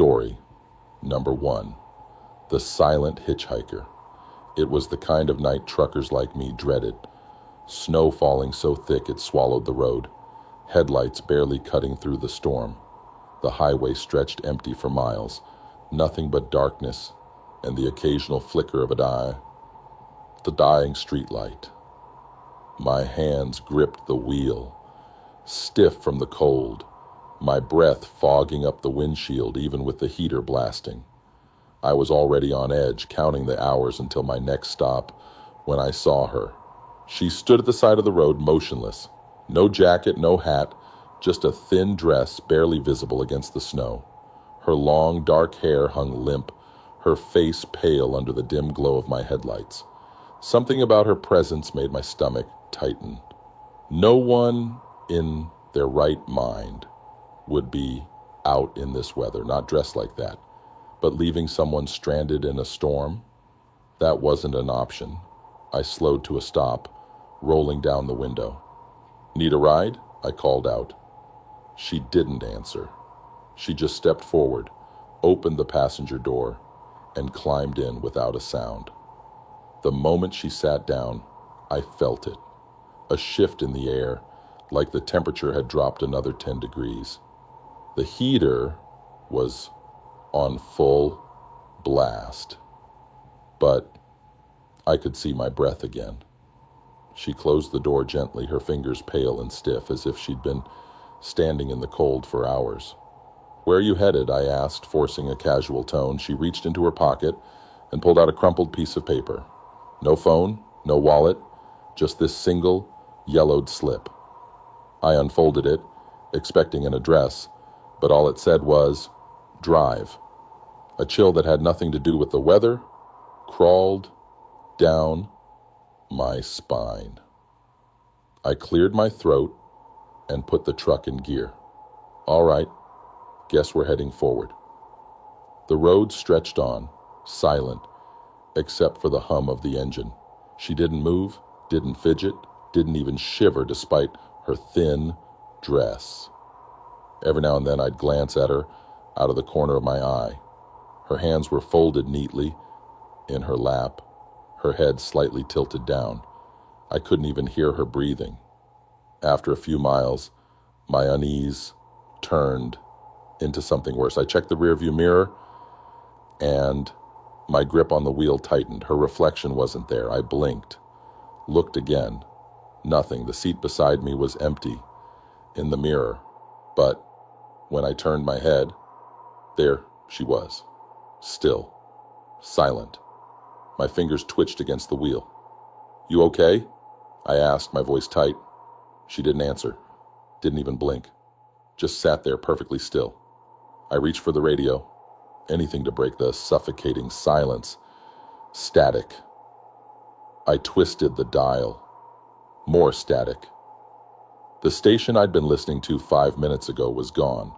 Story number 1. The Silent Hitchhiker. It was the kind of night truckers like me dreaded. Snow falling so thick it swallowed the road. Headlights barely cutting through the storm. The highway stretched empty for miles. Nothing but darkness and the occasional flicker of the dying streetlight. My hands gripped the wheel, stiff from the cold, my breath fogging up the windshield even with the heater blasting. I was already on edge, counting the hours until my next stop, when I saw her. She stood at the side of the road, motionless. No jacket, no hat, just a thin dress barely visible against the snow. Her long, dark hair hung limp, her face pale under the dim glow of my headlights. Something about her presence made my stomach tighten. No one in their right mind would be out in this weather, not dressed like that. But leaving someone stranded in a storm, that wasn't an option. I slowed to a stop, rolling down the window. "Need a ride?" I called out. She didn't answer. She just stepped forward, opened the passenger door, and climbed in without a sound. The moment she sat down, I felt it. A shift in the air, like the temperature had dropped another 10 degrees. The heater was on full blast, but I could see my breath again. She closed the door gently, her fingers pale and stiff, as if she'd been standing in the cold for hours. "Where are you headed?" I asked, forcing a casual tone. She reached into her pocket and pulled out a crumpled piece of paper. No phone, no wallet, just this single, yellowed slip. I unfolded it, expecting an address, but all it said was, "Drive." A chill that had nothing to do with the weather crawled down my spine. I cleared my throat and put the truck in gear. "All right, guess we're heading forward." The road stretched on, silent, except for the hum of the engine. She didn't move, didn't fidget, didn't even shiver despite her thin dress. Every now and then I'd glance at her out of the corner of my eye. Her hands were folded neatly in her lap, her head slightly tilted down. I couldn't even hear her breathing. After a few miles, my unease turned into something worse. I checked the rearview mirror, and my grip on the wheel tightened. Her reflection wasn't there. I blinked, looked again. Nothing. The seat beside me was empty in the mirror. But when I turned my head, there she was, still, silent. My fingers twitched against the wheel. "You okay?" I asked, my voice tight. She didn't answer, didn't even blink, just sat there perfectly still. I reached for the radio, anything to break the suffocating silence. Static. I twisted the dial. More static. The station I'd been listening to 5 minutes ago was gone.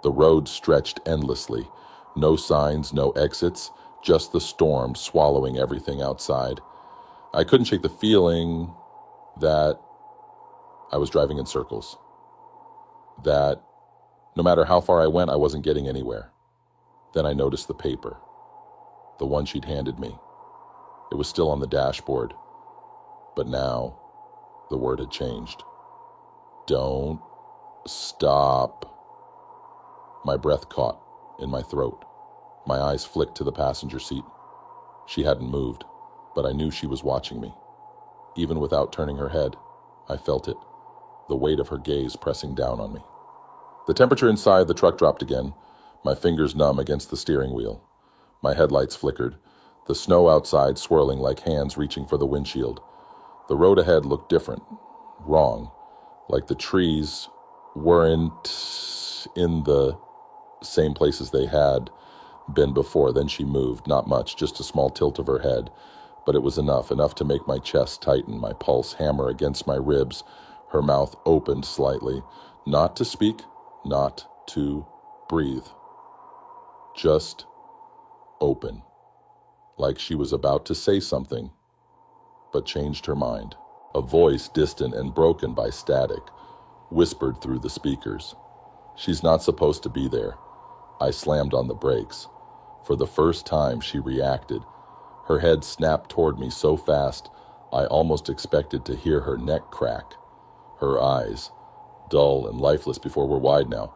The road stretched endlessly. No signs, no exits, just the storm swallowing everything outside. I couldn't shake the feeling that I was driving in circles. That no matter how far I went, I wasn't getting anywhere. Then I noticed the paper, the one she'd handed me. It was still on the dashboard, but now the word had changed. "Don't stop." My breath caught in my throat. My eyes flicked to the passenger seat. She hadn't moved, but I knew she was watching me. Even without turning her head, I felt it, the weight of her gaze pressing down on me. The temperature inside the truck dropped again, my fingers numb against the steering wheel. My headlights flickered, the snow outside swirling like hands reaching for the windshield. The road ahead looked different, wrong, like the trees weren't in the same places they had been before. Then she moved, not much, just a small tilt of her head, but it was enough to make my chest tighten, my pulse hammer against my ribs. Her mouth opened slightly, not to speak, not to breathe, just open, like she was about to say something, but changed her mind. A voice, distant and broken by static, whispered through the speakers. "She's not supposed to be there. I slammed on the brakes. For the first time, she reacted. Her head snapped toward me so fast, I almost expected to hear her neck crack. Her eyes, dull and lifeless before, were wide now.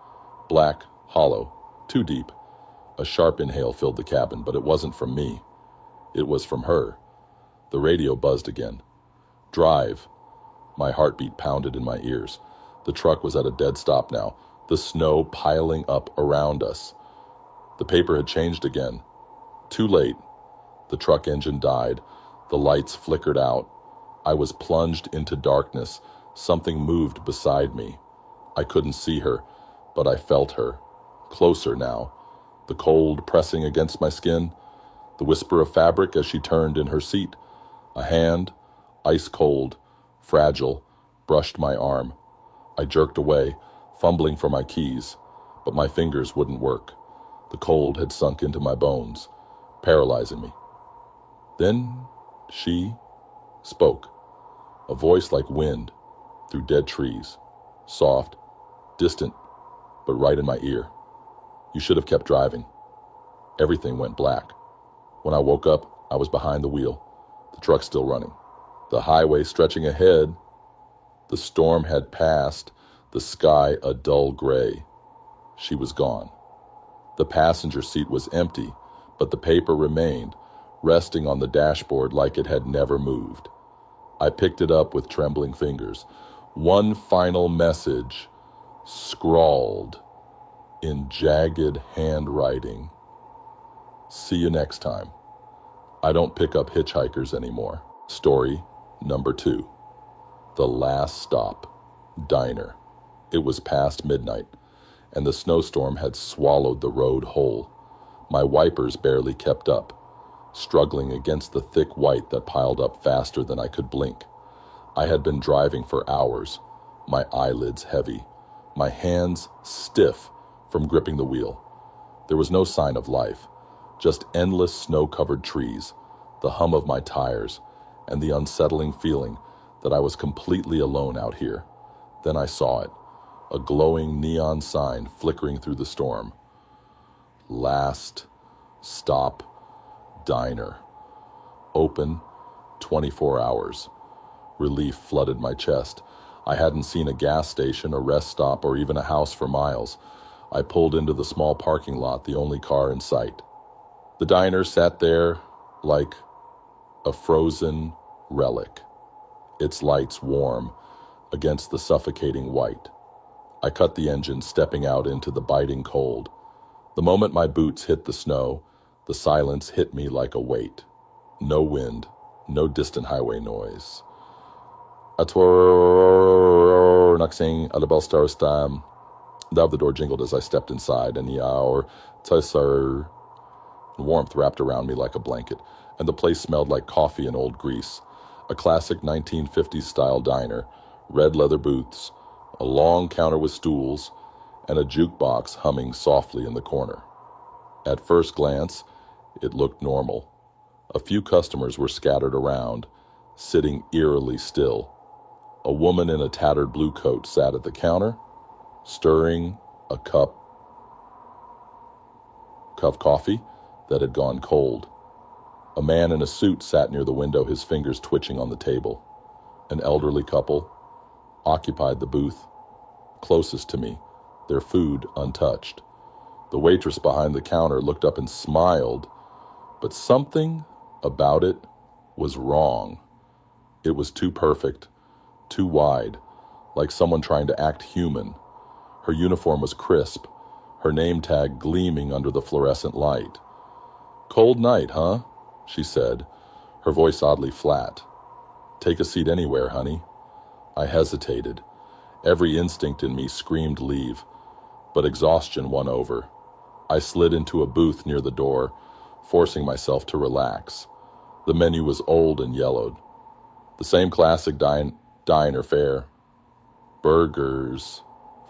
Black, hollow, too deep. A sharp inhale filled the cabin, but it wasn't from me. It was from her. The radio buzzed again. Drive. My heartbeat pounded in my ears. The truck was at a dead stop now, the snow piling up around us. The paper had changed again. Too late. The truck engine died. The lights flickered out. I was plunged into darkness. Something moved beside me. I couldn't see her, but I felt her. Closer now. The cold pressing against my skin. The whisper of fabric as she turned in her seat. A hand, ice cold, fragile, brushed my arm. I jerked away, fumbling for my keys, but my fingers wouldn't work. The cold had sunk into my bones, paralyzing me. Then she spoke, a voice like wind through dead trees, soft, distant, but right in my ear. You should have kept driving. Everything went black. When I woke up, I was behind the wheel, the truck still running. The highway stretching ahead. The storm had passed, the sky a dull gray. She was gone. The passenger seat was empty, but the paper remained, resting on the dashboard like it had never moved. I picked it up with trembling fingers. One final message, scrawled in jagged handwriting. See you next time. I don't pick up hitchhikers anymore. Story number 2. The Last Stop. Diner. It was past midnight, and the snowstorm had swallowed the road whole. My wipers barely kept up, struggling against the thick white that piled up faster than I could blink. I had been driving for hours, my eyelids heavy, my hands stiff from gripping the wheel. There was no sign of life, just endless snow-covered trees, the hum of my tires, and the unsettling feeling that I was completely alone out here. Then I saw it, a glowing neon sign flickering through the storm. Last Stop Diner. Open 24 hours. Relief flooded my chest. I hadn't seen a gas station, a rest stop, or even a house for miles. I pulled into the small parking lot, the only car in sight. The diner sat there like a frozen relic, its lights warm against the suffocating white. I cut the engine, stepping out into the biting cold. The moment my boots hit the snow, the silence hit me like a weight. No wind, no distant highway noise. Atwar naksing alabel starstam. The of the door jingled as I stepped inside, and the hour tisar. Warmth wrapped around me like a blanket, and the place smelled like coffee and old grease. A classic 1950s-style diner, red leather booths, a long counter with stools, and a jukebox humming softly in the corner. At first glance, it looked normal. A few customers were scattered around, sitting eerily still. A woman in a tattered blue coat sat at the counter, stirring a cup of coffee that had gone cold. A man in a suit sat near the window, his fingers twitching on the table. An elderly couple occupied the booth closest to me, their food untouched. The waitress behind the counter looked up and smiled, but something about it was wrong. It was too perfect, too wide, like someone trying to act human. Her uniform was crisp, her name tag gleaming under the fluorescent light. "Cold night, huh?" she said, her voice oddly flat. "Take a seat anywhere, honey." I hesitated. Every instinct in me screamed leave, but exhaustion won over. I slid into a booth near the door, forcing myself to relax. The menu was old and yellowed. The same classic diner fare. Burgers,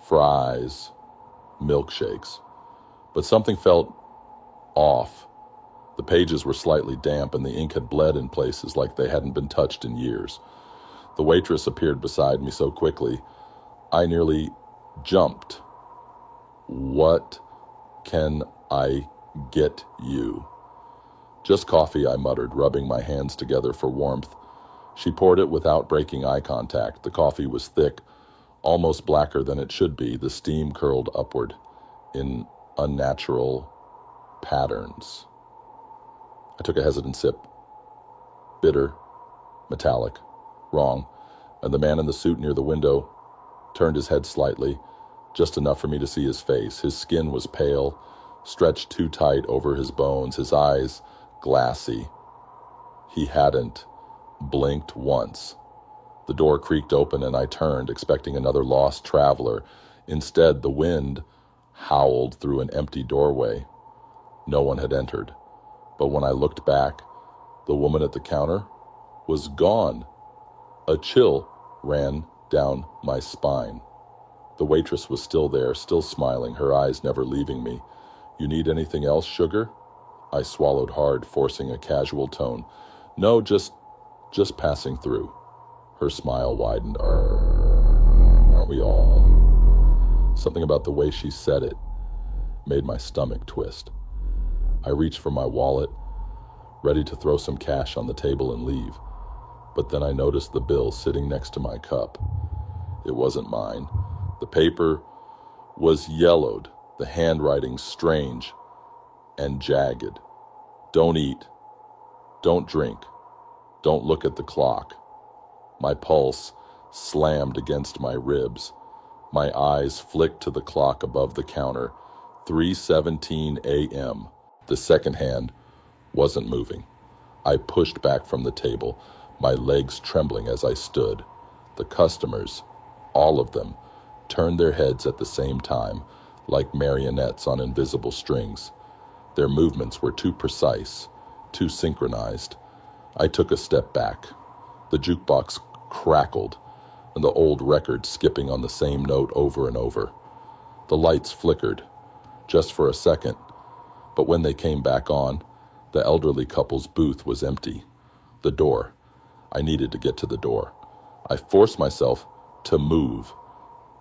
fries, milkshakes. But something felt off. The pages were slightly damp, and the ink had bled in places like they hadn't been touched in years. The waitress appeared beside me so quickly, I nearly jumped. "What can I get you?" "Just coffee," I muttered, rubbing my hands together for warmth. She poured it without breaking eye contact. The coffee was thick, almost blacker than it should be. The steam curled upward in unnatural patterns. I took a hesitant sip. Bitter, metallic, wrong, and the man in the suit near the window turned his head slightly, just enough for me to see his face. His skin was pale, stretched too tight over his bones, his eyes glassy. He hadn't blinked once. The door creaked open and I turned, expecting another lost traveler. Instead, the wind howled through an empty doorway. No one had entered, but when I looked back, the woman at the counter was gone. A chill ran down my spine. The waitress was still there, still smiling, her eyes never leaving me. "You need anything else, sugar?" I swallowed hard, forcing a casual tone. "No, just passing through." Her smile widened. Aren't we all? Something about the way she said it made my stomach twist. I reached for my wallet, ready to throw some cash on the table and leave. But then I noticed the bill sitting next to my cup. It wasn't mine. The paper was yellowed, the handwriting strange and jagged. "Don't eat. Don't drink. Don't look at the clock." My pulse slammed against my ribs. My eyes flicked to the clock above the counter. 3:17 a.m. The second hand wasn't moving. I pushed back from the table, my legs trembling as I stood. The customers, all of them, turned their heads at the same time, like marionettes on invisible strings. Their movements were too precise, too synchronized. I took a step back. The jukebox crackled, and the old record skipping on the same note over and over. The lights flickered, just for a second, but when they came back on, the elderly couple's booth was empty. The door. I needed to get to the door. I forced myself to move,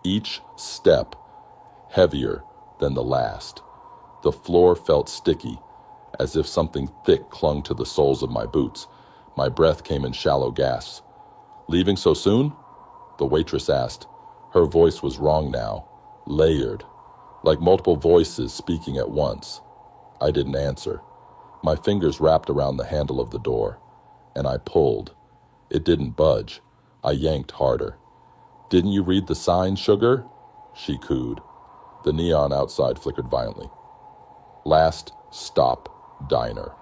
each step heavier than the last. The floor felt sticky, as if something thick clung to the soles of my boots. My breath came in shallow gasps. "Leaving so soon?" the waitress asked. Her voice was wrong now, layered, like multiple voices speaking at once. I didn't answer. My fingers wrapped around the handle of the door, and I pulled. It didn't budge. I yanked harder. "Didn't you read the sign, sugar?" she cooed. The neon outside flickered violently. "Last Stop Diner.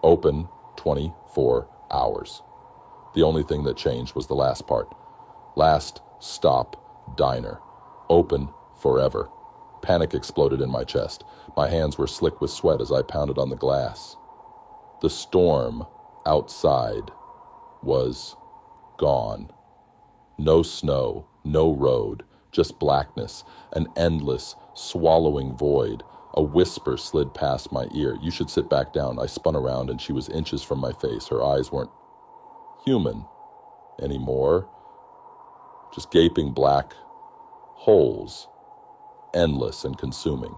Open 24 hours. The only thing that changed was the last part. Last Stop Diner. Open forever. Panic exploded in my chest. My hands were slick with sweat as I pounded on the glass. The storm outside was gone. No snow, no road, just blackness, an endless, swallowing void. A whisper slid past my ear. "You should sit back down." I spun around and she was inches from my face. Her eyes weren't human anymore, just gaping black holes, endless and consuming.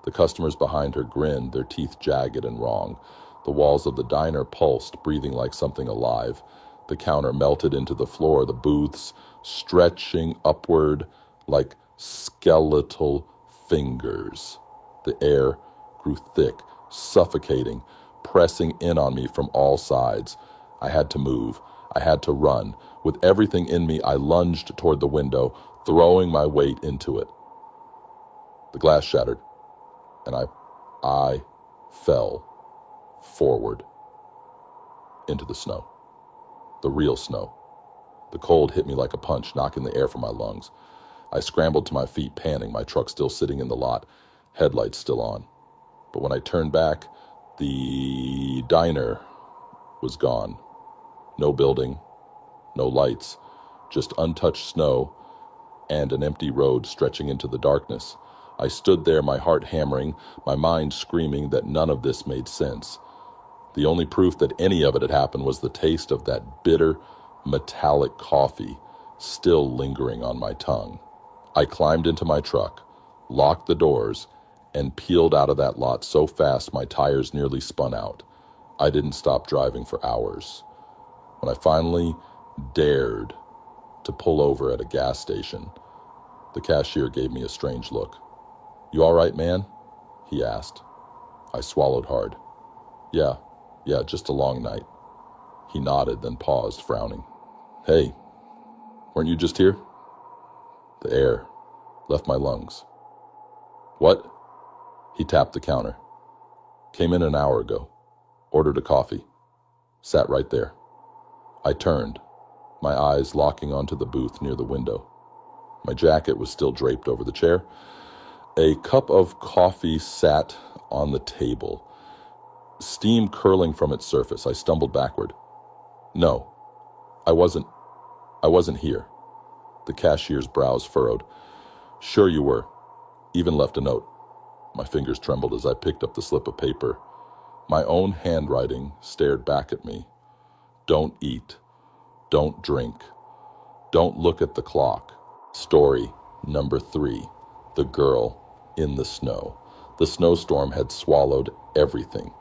The customers behind her grinned, their teeth jagged and wrong. The walls of the diner pulsed, breathing like something alive. The counter melted into the floor, the booths stretching upward like skeletal fingers. The air grew thick, suffocating, pressing in on me from all sides. I had to move. I had to run. With everything in me, I lunged toward the window, throwing my weight into it. The glass shattered, and I fell forward into the snow. The real snow. The cold hit me like a punch, knocking the air from my lungs. I scrambled to my feet, panting, my truck still sitting in the lot, headlights still on. But when I turned back, the diner was gone. No building, no lights, just untouched snow and an empty road stretching into the darkness. I stood there, my heart hammering, my mind screaming that none of this made sense. The only proof that any of it had happened was the taste of that bitter, metallic coffee still lingering on my tongue. I climbed into my truck, locked the doors, and peeled out of that lot so fast my tires nearly spun out. I didn't stop driving for hours. When I finally dared to pull over at a gas station, the cashier gave me a strange look. "You all right, man?" he asked. I swallowed hard. Yeah, just a long night." He nodded, then paused, frowning. "Hey, weren't you just here?" The air left my lungs. "What?" He tapped the counter. "Came in an hour ago. Ordered a coffee. Sat right there." I turned, my eyes locking onto the booth near the window. My jacket was still draped over the chair. A cup of coffee sat on the table, steam curling from its surface. I stumbled backward. "No, I wasn't here." The cashier's brows furrowed. "Sure you were. Even left a note." My fingers trembled as I picked up the slip of paper. My own handwriting stared back at me. "Don't eat. Don't drink. Don't look at the clock. Story number 3. The girl in the snow." The snowstorm had swallowed everything.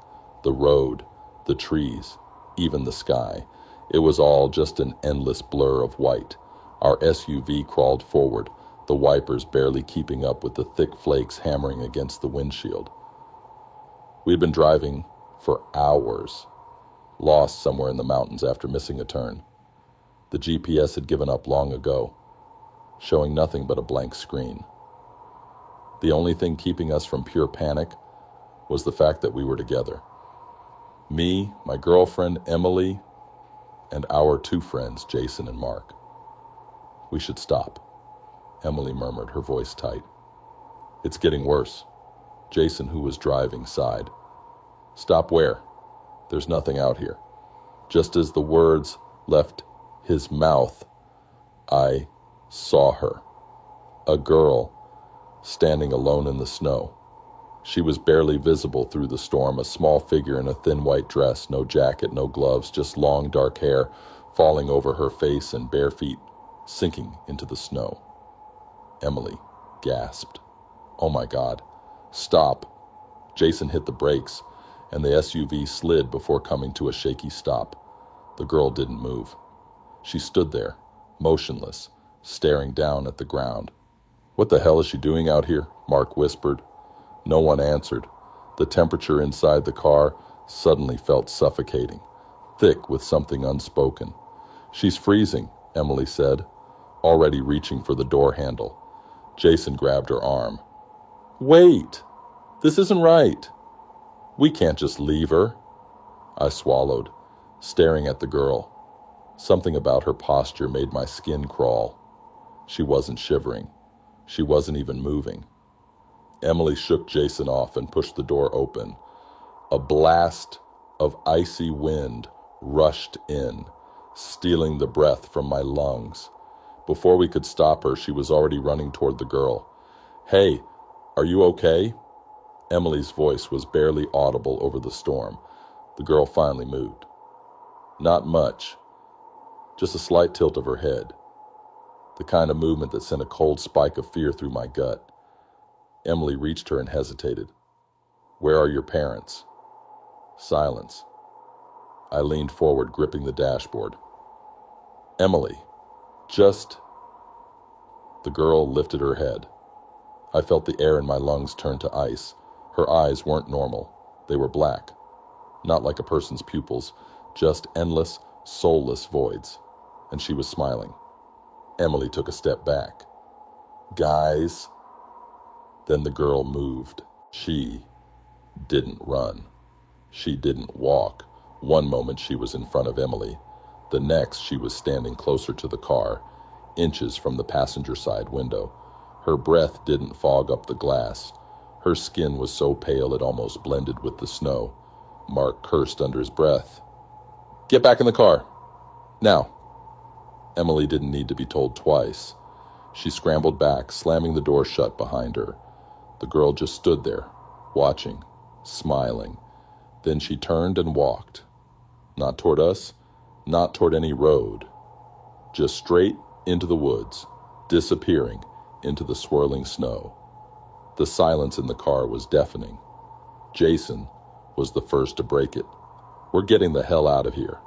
The road, the trees, even the sky. It was all just an endless blur of white. Our SUV crawled forward, the wipers barely keeping up with the thick flakes hammering against the windshield. We had been driving for hours, lost somewhere in the mountains after missing a turn. The GPS had given up long ago, showing nothing but a blank screen. The only thing keeping us from pure panic was the fact that we were together. Me, my girlfriend, Emily, and our 2 friends, Jason and Mark. "We should stop," Emily murmured, her voice tight. "It's getting worse." Jason, who was driving, sighed. "Stop where? There's nothing out here." Just as the words left his mouth, I saw her. A girl standing alone in the snow. She was barely visible through the storm, a small figure in a thin white dress, no jacket, no gloves, just long dark hair falling over her face and bare feet sinking into the snow. Emily gasped. "Oh my God, stop." Jason hit the brakes, and the SUV slid before coming to a shaky stop. The girl didn't move. She stood there, motionless, staring down at the ground. "What the hell is she doing out here?" Mark whispered. No one answered. The temperature inside the car suddenly felt suffocating, thick with something unspoken. "She's freezing," Emily said, already reaching for the door handle. Jason grabbed her arm. "Wait! This isn't right. We can't just leave her." I swallowed, staring at the girl. Something about her posture made my skin crawl. She wasn't shivering. She wasn't even moving. Emily shook Jason off and pushed the door open. A blast of icy wind rushed in, stealing the breath from my lungs. Before we could stop her, she was already running toward the girl. "Hey, are you okay?" Emily's voice was barely audible over the storm. The girl finally moved. Not much, just a slight tilt of her head. The kind of movement that sent a cold spike of fear through my gut. Emily reached her and hesitated. "Where are your parents?" Silence. I leaned forward, gripping the dashboard. "Emily, just..." The girl lifted her head. I felt the air in my lungs turn to ice. Her eyes weren't normal. They were black. Not like a person's pupils, just endless, soulless voids. And she was smiling. Emily took a step back. "Guys..." Then the girl moved. She didn't run. She didn't walk. One moment she was in front of Emily. The next she was standing closer to the car, inches from the passenger side window. Her breath didn't fog up the glass. Her skin was so pale it almost blended with the snow. Mark cursed under his breath. "Get back in the car. Now." Emily didn't need to be told twice. She scrambled back, slamming the door shut behind her. The girl just stood there, watching, smiling. Then she turned and walked. Not toward us, not toward any road. Just straight into the woods, disappearing into the swirling snow. The silence in the car was deafening. Jason was the first to break it. "We're getting the hell out of here."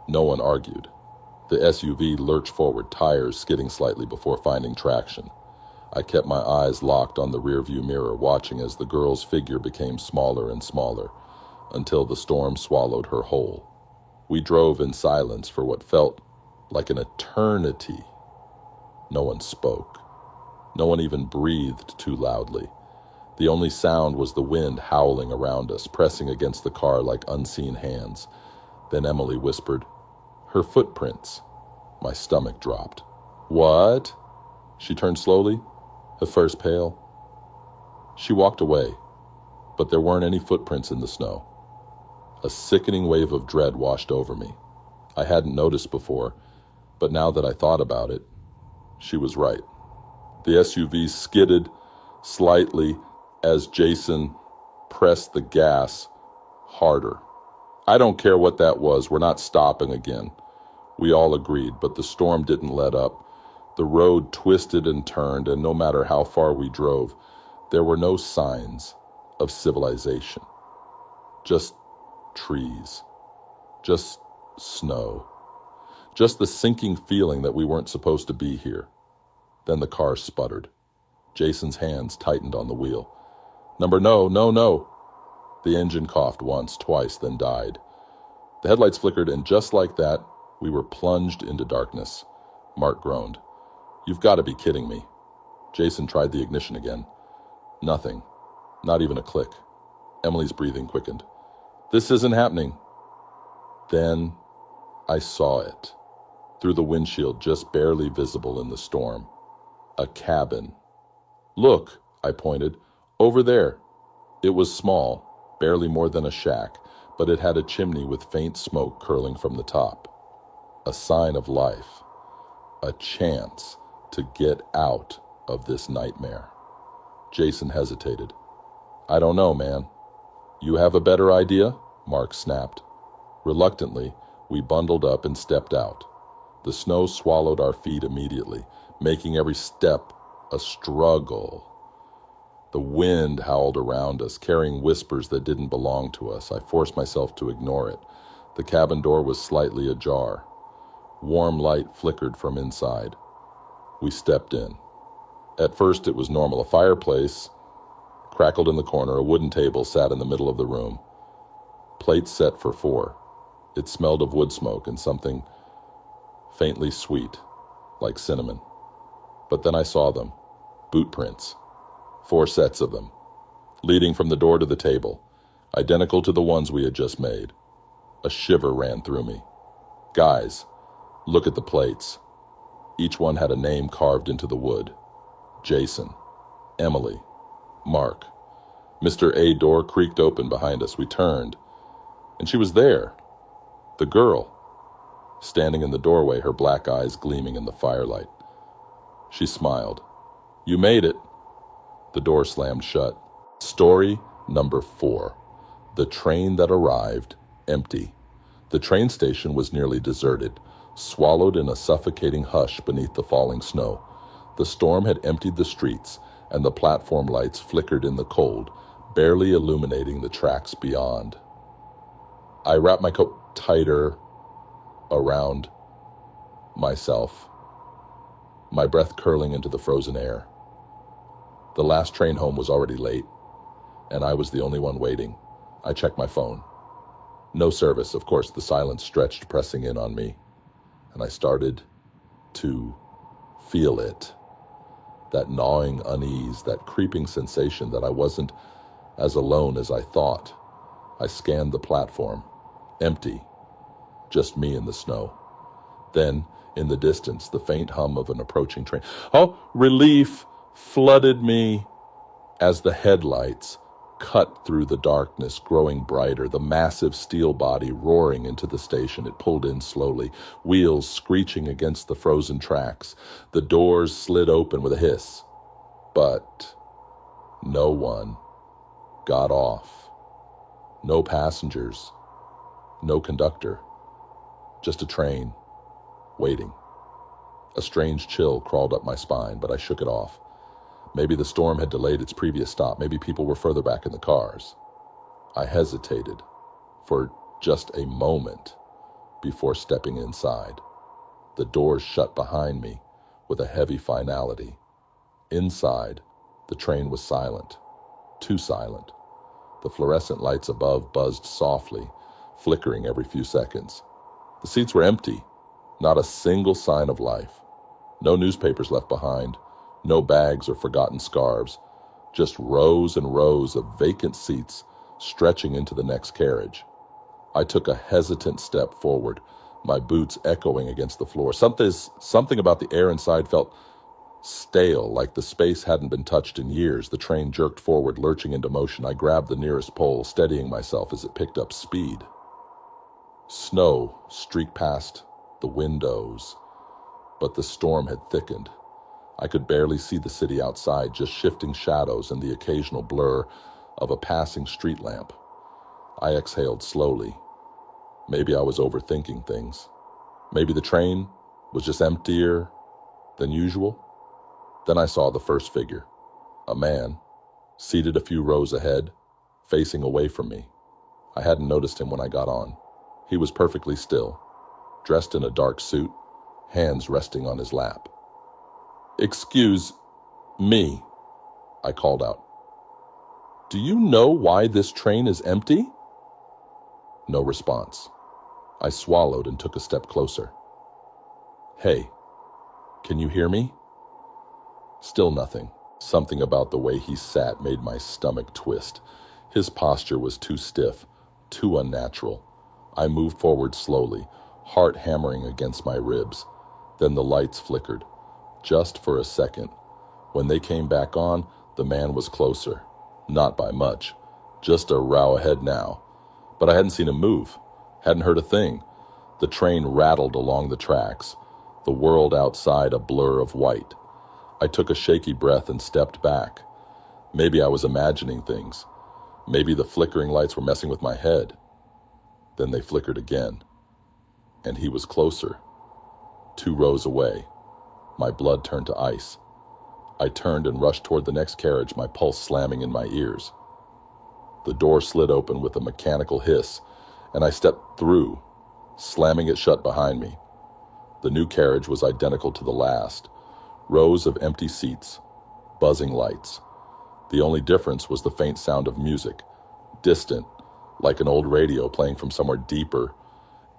No one argued. The SUV lurched forward, tires skidding slightly before finding traction. I kept my eyes locked on the rearview mirror, watching as the girl's figure became smaller and smaller, until the storm swallowed her whole. We drove in silence for what felt like an eternity. No one spoke. No one even breathed too loudly. The only sound was the wind howling around us, pressing against the car like unseen hands. Then Emily whispered, "Her footprints." My stomach dropped. "What?" She turned slowly, her face pale. She walked away, but there weren't any footprints in the snow. A sickening wave of dread washed over me. I hadn't noticed before, but now that I thought about it, she was right. The SUV skidded slightly as Jason pressed the gas harder. "I don't care what that was, we're not stopping again." We all agreed, but the storm didn't let up. The road twisted and turned, and no matter how far we drove, there were no signs of civilization. Just trees. Just snow. Just the sinking feeling that we weren't supposed to be here. Then the car sputtered. Jason's hands tightened on the wheel. No, no, no." The engine coughed once, twice, then died. The headlights flickered, and just like that, we were plunged into darkness. Mark groaned. "You've got to be kidding me." Jason tried the ignition again. Nothing. Not even a click. Emily's breathing quickened. "This isn't happening." Then I saw it. Through the windshield, just barely visible in the storm. A cabin. "Look," I pointed. "Over there." It was small, barely more than a shack, but it had a chimney with faint smoke curling from the top. A sign of life. A chance to get out of this nightmare. Jason hesitated. "I don't know, man." "You have a better idea?" Mark snapped. Reluctantly, we bundled up and stepped out. The snow swallowed our feet immediately, making every step a struggle. The wind howled around us, carrying whispers that didn't belong to us. I forced myself to ignore it. The cabin door was slightly ajar. Warm light flickered from inside. We stepped in. At first it was normal. A fireplace crackled in the corner. A wooden table sat in the middle of the room. Plates set for 4. It smelled of wood smoke and something faintly sweet, like cinnamon. But then I saw them. Boot prints. 4 sets of them, leading from the door to the table, identical to the ones we had just made. A shiver ran through me. "Guys, look at the plates." Each one had a name carved into the wood. Jason, Emily, Mark. Mr. A door creaked open behind us. We turned, and she was there. The girl, standing in the doorway, her black eyes gleaming in the firelight. She smiled. "You made it." The door slammed shut. Story number 4. The train that arrived, empty. The train station was nearly deserted, swallowed in a suffocating hush beneath the falling snow. The storm had emptied the streets, and the platform lights flickered in the cold, barely illuminating the tracks beyond. I wrapped my coat tighter around myself, my breath curling into the frozen air. The last train home was already late, and I was the only one waiting. I checked my phone. No service, of course. The silence stretched, pressing in on me, and I started to feel it. That gnawing unease, that creeping sensation that I wasn't as alone as I thought. I scanned the platform. Empty. Just me in the snow. Then, in the distance, the faint hum of an approaching train. Oh, relief flooded me as the headlights cut through the darkness, growing brighter, the massive steel body roaring into the station. It pulled in slowly, wheels screeching against the frozen tracks. The doors slid open with a hiss. But no one got off. No passengers. No conductor. Just a train, waiting. A strange chill crawled up my spine, but I shook it off. Maybe the storm had delayed its previous stop. Maybe people were further back in the cars. I hesitated for just a moment before stepping inside. The doors shut behind me with a heavy finality. Inside, the train was silent, too silent. The fluorescent lights above buzzed softly, flickering every few seconds. The seats were empty, not a single sign of life. No newspapers left behind, no bags or forgotten scarves, just rows and rows of vacant seats stretching into the next carriage. I took a hesitant step forward, my boots echoing against the floor. Something about the air inside felt stale, like the space hadn't been touched in years. The train jerked forward, lurching into motion. I grabbed the nearest pole, steadying myself as it picked up speed. Snow streaked past the windows, but the storm had thickened. I could barely see the city outside, just shifting shadows and the occasional blur of a passing street lamp. I exhaled slowly. Maybe I was overthinking things. Maybe the train was just emptier than usual. Then I saw the first figure, a man, seated a few rows ahead, facing away from me. I hadn't noticed him when I got on. He was perfectly still, dressed in a dark suit, hands resting on his lap. "Excuse me," I called out. "Do you know why this train is empty?" No response. I swallowed and took a step closer. "Hey, can you hear me?" Still nothing. Something about the way he sat made my stomach twist. His posture was too stiff, too unnatural. I moved forward slowly, heart hammering against my ribs. Then the lights flickered, just for a second. When they came back on, the man was closer. Not by much, just a row ahead now. But I hadn't seen him move, hadn't heard a thing. The train rattled along the tracks, the world outside a blur of white. I took a shaky breath and stepped back. Maybe I was imagining things. Maybe the flickering lights were messing with my head. Then they flickered again, and he was closer, 2 rows away. My blood turned to ice. I turned and rushed toward the next carriage, my pulse slamming in my ears. The door slid open with a mechanical hiss, and I stepped through, slamming it shut behind me. The new carriage was identical to the last. Rows of empty seats, buzzing lights. The only difference was the faint sound of music, distant, like an old radio playing from somewhere deeper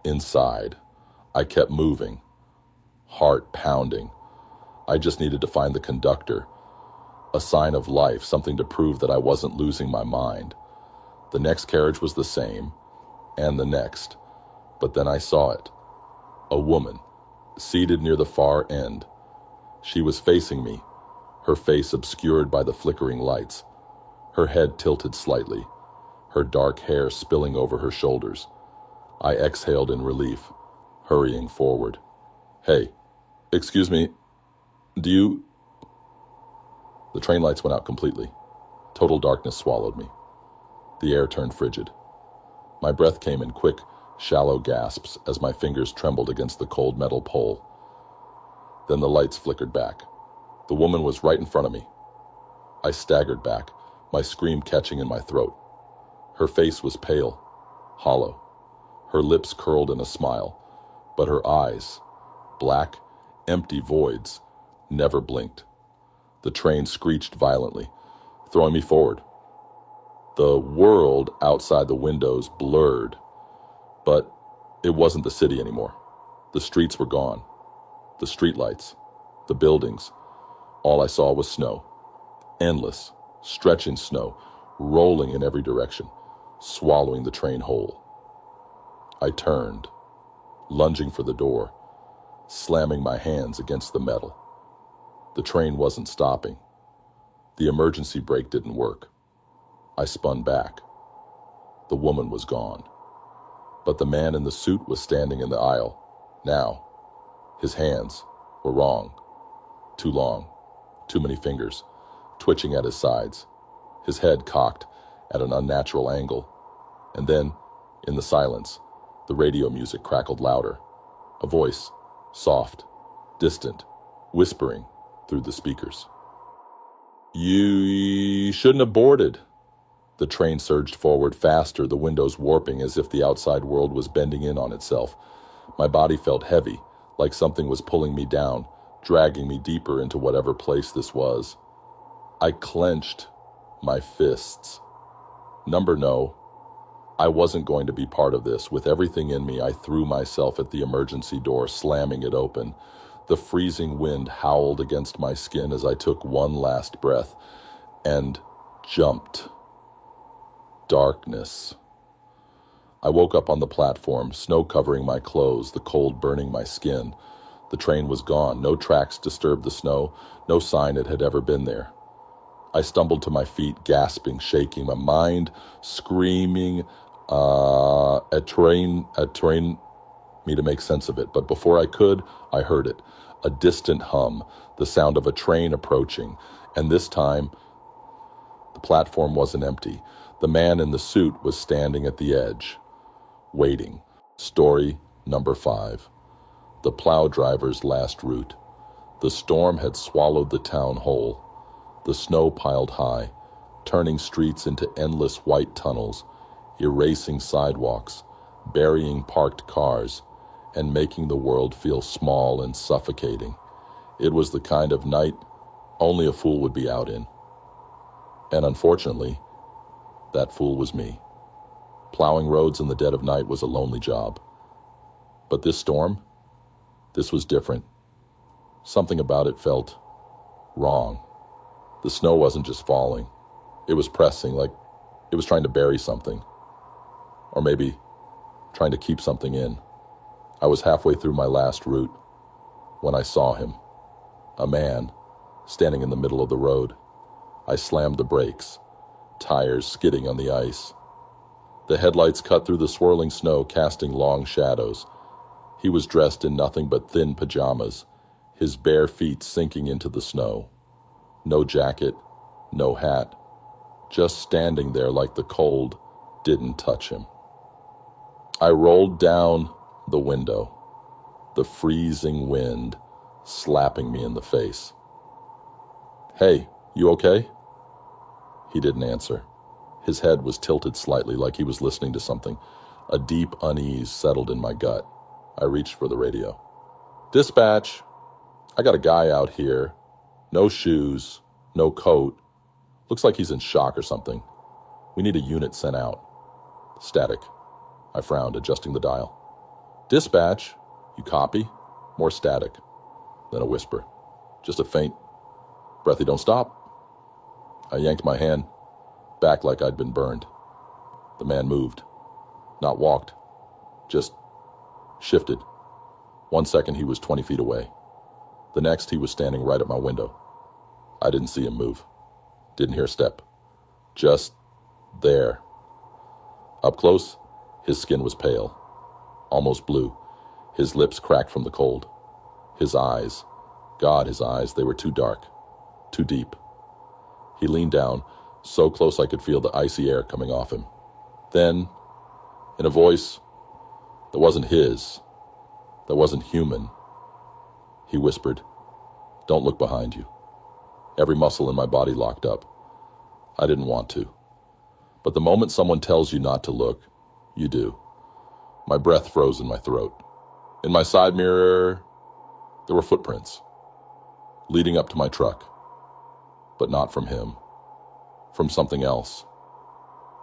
inside. I kept moving, heart pounding. I just needed to find the conductor, a sign of life, something to prove that I wasn't losing my mind. The next carriage was the same, and the next. But then I saw it. A woman, seated near the far end. She was facing me, her face obscured by the flickering lights, her head tilted slightly, her dark hair spilling over her shoulders. I exhaled in relief, hurrying forward. "Hey, excuse me, do you..." The train lights went out completely. Total darkness swallowed me. The air turned frigid. My breath came in quick, shallow gasps as my fingers trembled against the cold metal pole. Then the lights flickered back. The woman was right in front of me. I staggered back, my scream catching in my throat. Her face was pale, hollow. Her lips curled in a smile, but her eyes, black, empty voids, never blinked. The train screeched violently, throwing me forward. The world outside the windows blurred, but it wasn't the city anymore. The streets were gone. The streetlights, the buildings. All I saw was snow. Endless, stretching snow, rolling in every direction, swallowing the train whole. I turned, lunging for the door, slamming my hands against the metal. The train wasn't stopping. The emergency brake didn't work. I spun back. The woman was gone. But the man in the suit was standing in the aisle, now. His hands were wrong. Too long, too many fingers, twitching at his sides. His head cocked at an unnatural angle. And then, in the silence, the radio music crackled louder. A voice, soft, distant, whispering through the speakers. You shouldn't have boarded. The train surged forward faster, the windows warping as if the outside world was bending in on itself. My body felt heavy, like something was pulling me down, dragging me deeper into whatever place this was. I clenched my fists. No, I wasn't going to be part of this. With everything in me, I threw myself at the emergency door, slamming it open. The freezing wind howled against my skin as I took one last breath and jumped. Darkness. I woke up on the platform, snow covering my clothes, the cold burning my skin. The train was gone. No tracks disturbed the snow, no sign it had ever been there. I stumbled to my feet, gasping, shaking, my mind screaming at train me to make sense of it. But before I could, I heard it, a distant hum, the sound of a train approaching. And this time, the platform wasn't empty. The man in the suit was standing at the edge, waiting. Story number 5. The plow driver's last route. The storm had swallowed the town whole. The snow piled high, turning streets into endless white tunnels, erasing sidewalks, burying parked cars, and making the world feel small and suffocating. It was the kind of night only a fool would be out in. And unfortunately, that fool was me. Plowing roads in the dead of night was a lonely job. But this storm, this was different. Something about it felt wrong. The snow wasn't just falling. It was pressing, like it was trying to bury something. Or maybe trying to keep something in. I was halfway through my last route when I saw him. A man standing in the middle of the road. I slammed the brakes, tires skidding on the ice. The headlights cut through the swirling snow, casting long shadows. He was dressed in nothing but thin pajamas, his bare feet sinking into the snow. No jacket, no hat, just standing there like the cold didn't touch him. I rolled down the window, the freezing wind slapping me in the face. "Hey, you okay?" He didn't answer. His head was tilted slightly like he was listening to something. A deep unease settled in my gut. I reached for the radio. "Dispatch, I got a guy out here. No shoes, no coat. Looks like he's in shock or something. We need a unit sent out." Static. I frowned, adjusting the dial. "Dispatch, you copy?" More static. Then a whisper. Just a faint, "Breathy, don't stop." I yanked my hand back like I'd been burned. The man moved. Not walked. Just shifted. 1 second he was 20 feet away. The next he was standing right at my window. I didn't see him move. Didn't hear a step. Just there. Up close, his skin was pale, almost blue. His lips cracked from the cold. His eyes, God, his eyes, they were too dark, too deep. He leaned down, so close I could feel the icy air coming off him. Then, in a voice that wasn't his, that wasn't human, he whispered, "Don't look behind you." Every muscle in my body locked up. I didn't want to. But the moment someone tells you not to look, you do. My breath froze in my throat. In my side mirror, there were footprints, leading up to my truck. But not from him. From something else.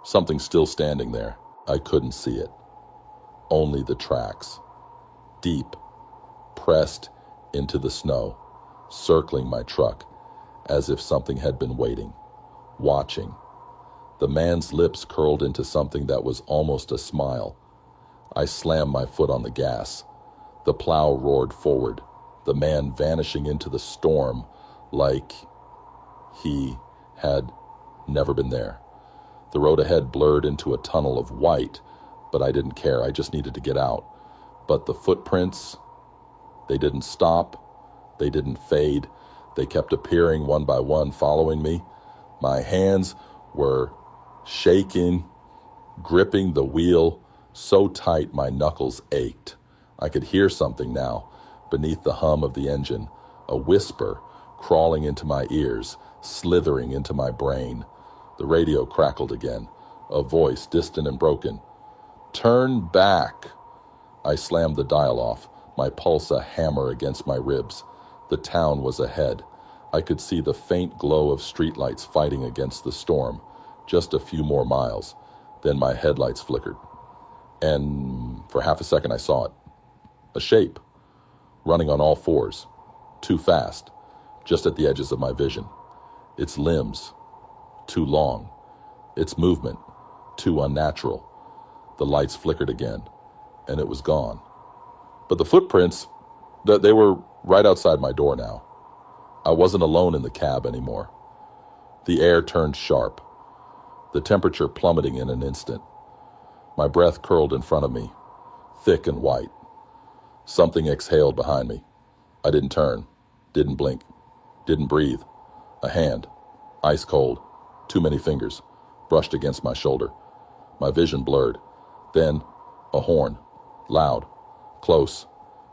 Something still standing there. I couldn't see it. Only the tracks. Deep, pressed into the snow, circling my truck, as if something had been waiting, watching. The man's lips curled into something that was almost a smile. I slammed my foot on the gas. The plow roared forward, the man vanishing into the storm like he had never been there. The road ahead blurred into a tunnel of white, but I didn't care. I just needed to get out. But the footprints, they didn't stop. They didn't fade. They kept appearing one by one, following me. My hands were shaking, gripping the wheel so tight my knuckles ached. I could hear something now, beneath the hum of the engine, a whisper crawling into my ears, slithering into my brain. The radio crackled again, a voice distant and broken. "Turn back!" I slammed the dial off, my pulse a hammer against my ribs. The town was ahead. I could see the faint glow of streetlights fighting against the storm. Just a few more miles. Then my headlights flickered. And for half a second I saw it. A shape, running on all fours. Too fast, just at the edges of my vision. Its limbs, too long. Its movement, too unnatural. The lights flickered again, and it was gone. But the footprints, they were right outside my door now. I wasn't alone in the cab anymore. The air turned sharp, the temperature plummeting in an instant. My breath curled in front of me, thick and white. Something exhaled behind me. I didn't turn, didn't blink, didn't breathe. A hand, ice cold, too many fingers, brushed against my shoulder. My vision blurred. Then, a horn, loud, close.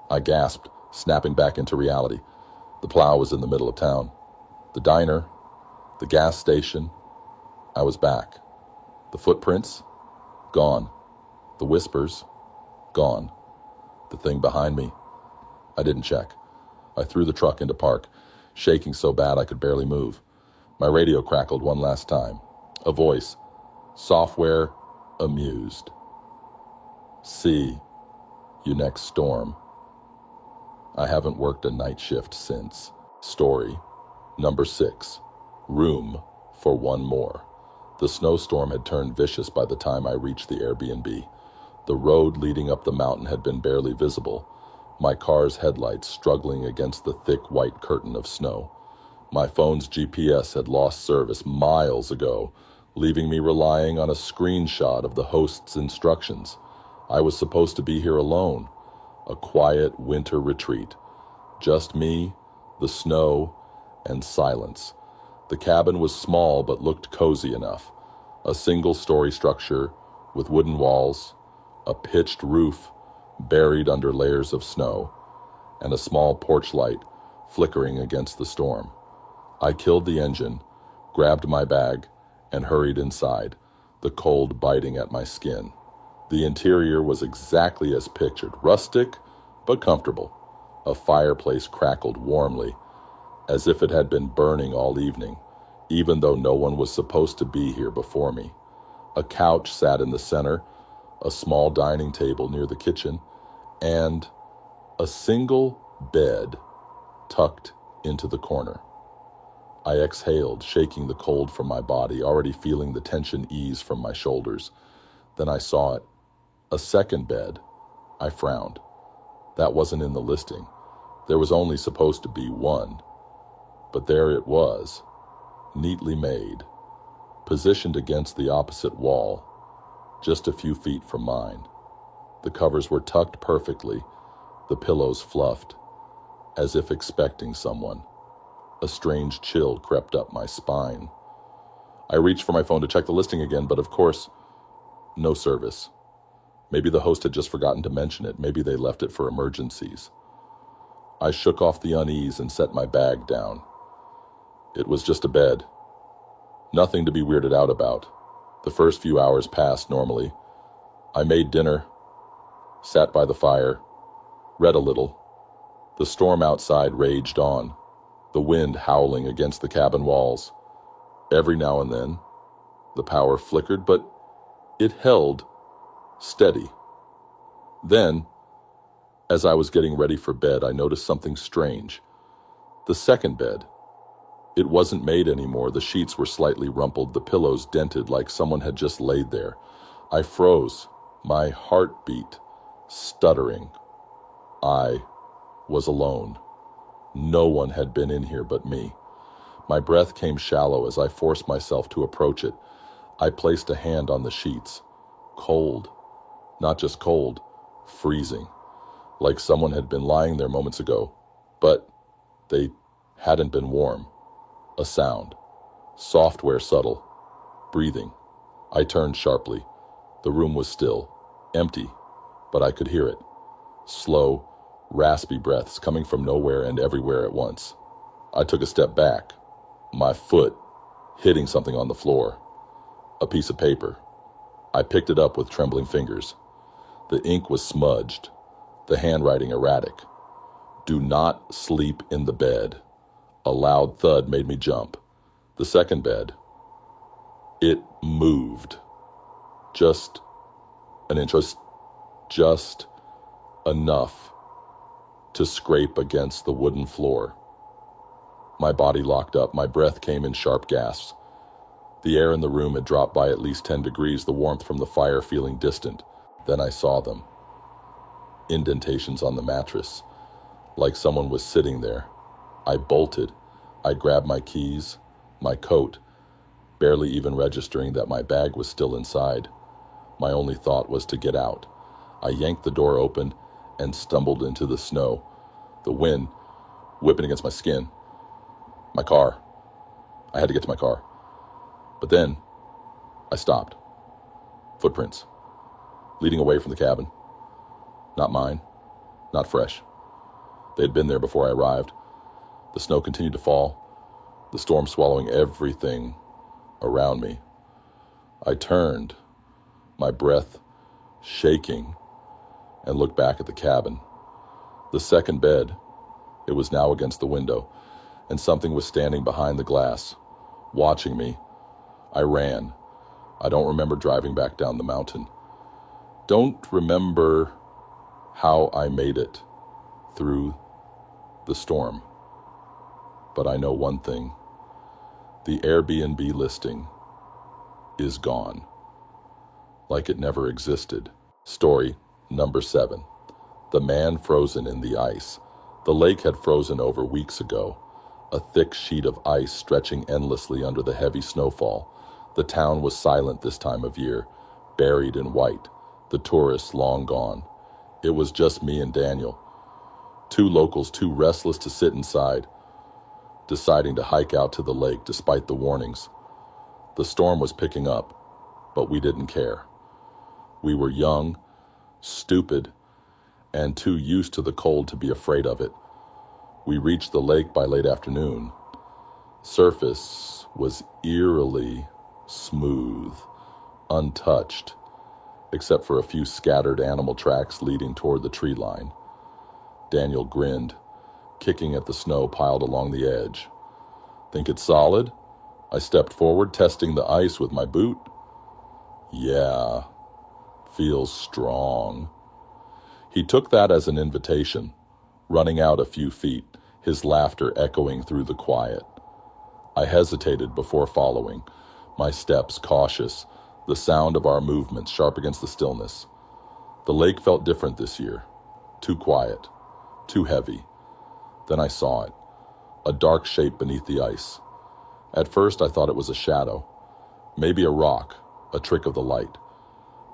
I gasped, snapping back into reality. The plow was in the middle of town. The diner, the gas station. I was back. The footprints, gone. The whispers, gone. The thing behind me, I didn't check. I threw the truck into park, shaking so bad I could barely move. My radio crackled one last time. A voice, software amused. "See you next storm." I haven't worked a night shift since. Story number 6. Room for one more. The snowstorm had turned vicious by the time I reached the Airbnb. The road leading up the mountain had been barely visible, my car's headlights struggling against the thick white curtain of snow. My phone's GPS had lost service miles ago, leaving me relying on a screenshot of the host's instructions. I was supposed to be here alone, a quiet winter retreat. Just me, the snow, and silence. The cabin was small but looked cozy enough. A single-story structure with wooden walls, a pitched roof buried under layers of snow, and a small porch light flickering against the storm. I killed the engine, grabbed my bag, and hurried inside, the cold biting at my skin. The interior was exactly as pictured, rustic but comfortable. A fireplace crackled warmly, as if it had been burning all evening, even though no one was supposed to be here before me. A couch sat in the center, a small dining table near the kitchen, and a single bed tucked into the corner. I exhaled, shaking the cold from my body, already feeling the tension ease from my shoulders. Then I saw it. A second bed. I frowned. That wasn't in the listing. There was only supposed to be one. But there it was, neatly made, positioned against the opposite wall, just a few feet from mine. The covers were tucked perfectly, the pillows fluffed, as if expecting someone. A strange chill crept up my spine. I reached for my phone to check the listing again, but of course, no service. Maybe the host had just forgotten to mention it. Maybe they left it for emergencies. I shook off the unease and set my bag down. It was just a bed. Nothing to be weirded out about. The first few hours passed normally. I made dinner, sat by the fire, read a little. The storm outside raged on, the wind howling against the cabin walls. Every now and then, the power flickered, but it held steady. Then, as I was getting ready for bed, I noticed something strange. The second bed. It wasn't made anymore. The sheets were slightly rumpled, the pillows dented like someone had just laid there. I froze, my heartbeat stuttering. I was alone. No one had been in here but me. My breath came shallow as I forced myself to approach it. I placed a hand on the sheets. Cold. Not just cold, freezing. Like someone had been lying there moments ago, but they hadn't been warm. A sound. Software subtle. Breathing. I turned sharply. The room was still. Empty. But I could hear it. Slow, raspy breaths coming from nowhere and everywhere at once. I took a step back. My foot hitting something on the floor. A piece of paper. I picked it up with trembling fingers. The ink was smudged, the handwriting erratic. Do not sleep in the bed. A loud thud made me jump. The second bed. It moved. Just an inch, just enough to scrape against the wooden floor. My body locked up. My breath came in sharp gasps. The air in the room had dropped by at least 10 degrees, the warmth from the fire feeling distant. Then I saw them. Indentations on the mattress, like someone was sitting there. I bolted. I grabbed my keys, my coat, barely even registering that my bag was still inside. My only thought was to get out. I yanked the door open and stumbled into the snow, the wind whipping against my skin. My car. I had to get to my car. But then I stopped. Footprints, leading away from the cabin. Not mine, not fresh. They had been there before I arrived. The snow continued to fall, the storm swallowing everything around me. I turned, my breath shaking, and looked back at the cabin. The second bed, it was now against the window, and something was standing behind the glass, watching me. I ran. I don't remember driving back down the mountain. Don't remember how I made it through the storm. But I know one thing. The Airbnb listing is gone. Like it never existed. Story number 7. The man frozen in the ice. The lake had frozen over weeks ago. A thick sheet of ice stretching endlessly under the heavy snowfall. The town was silent this time of year, buried in white. The tourists long gone. It was just me and Daniel. 2 locals too restless to sit inside, deciding to hike out to the lake despite the warnings. The storm was picking up, but we didn't care. We were young, stupid, and too used to the cold to be afraid of it. We reached the lake by late afternoon. Surface was eerily smooth, untouched, except for a few scattered animal tracks leading toward the tree line. Daniel grinned, kicking at the snow piled along the edge. Think it's solid? I stepped forward, testing the ice with my boot. Yeah, feels strong. He took that as an invitation, running out a few feet, his laughter echoing through the quiet. I hesitated before following, my steps cautious, the sound of our movements sharp against the stillness. The lake felt different this year, too quiet, too heavy. Then I saw it, a dark shape beneath the ice. At first I thought it was a shadow, maybe a rock, a trick of the light.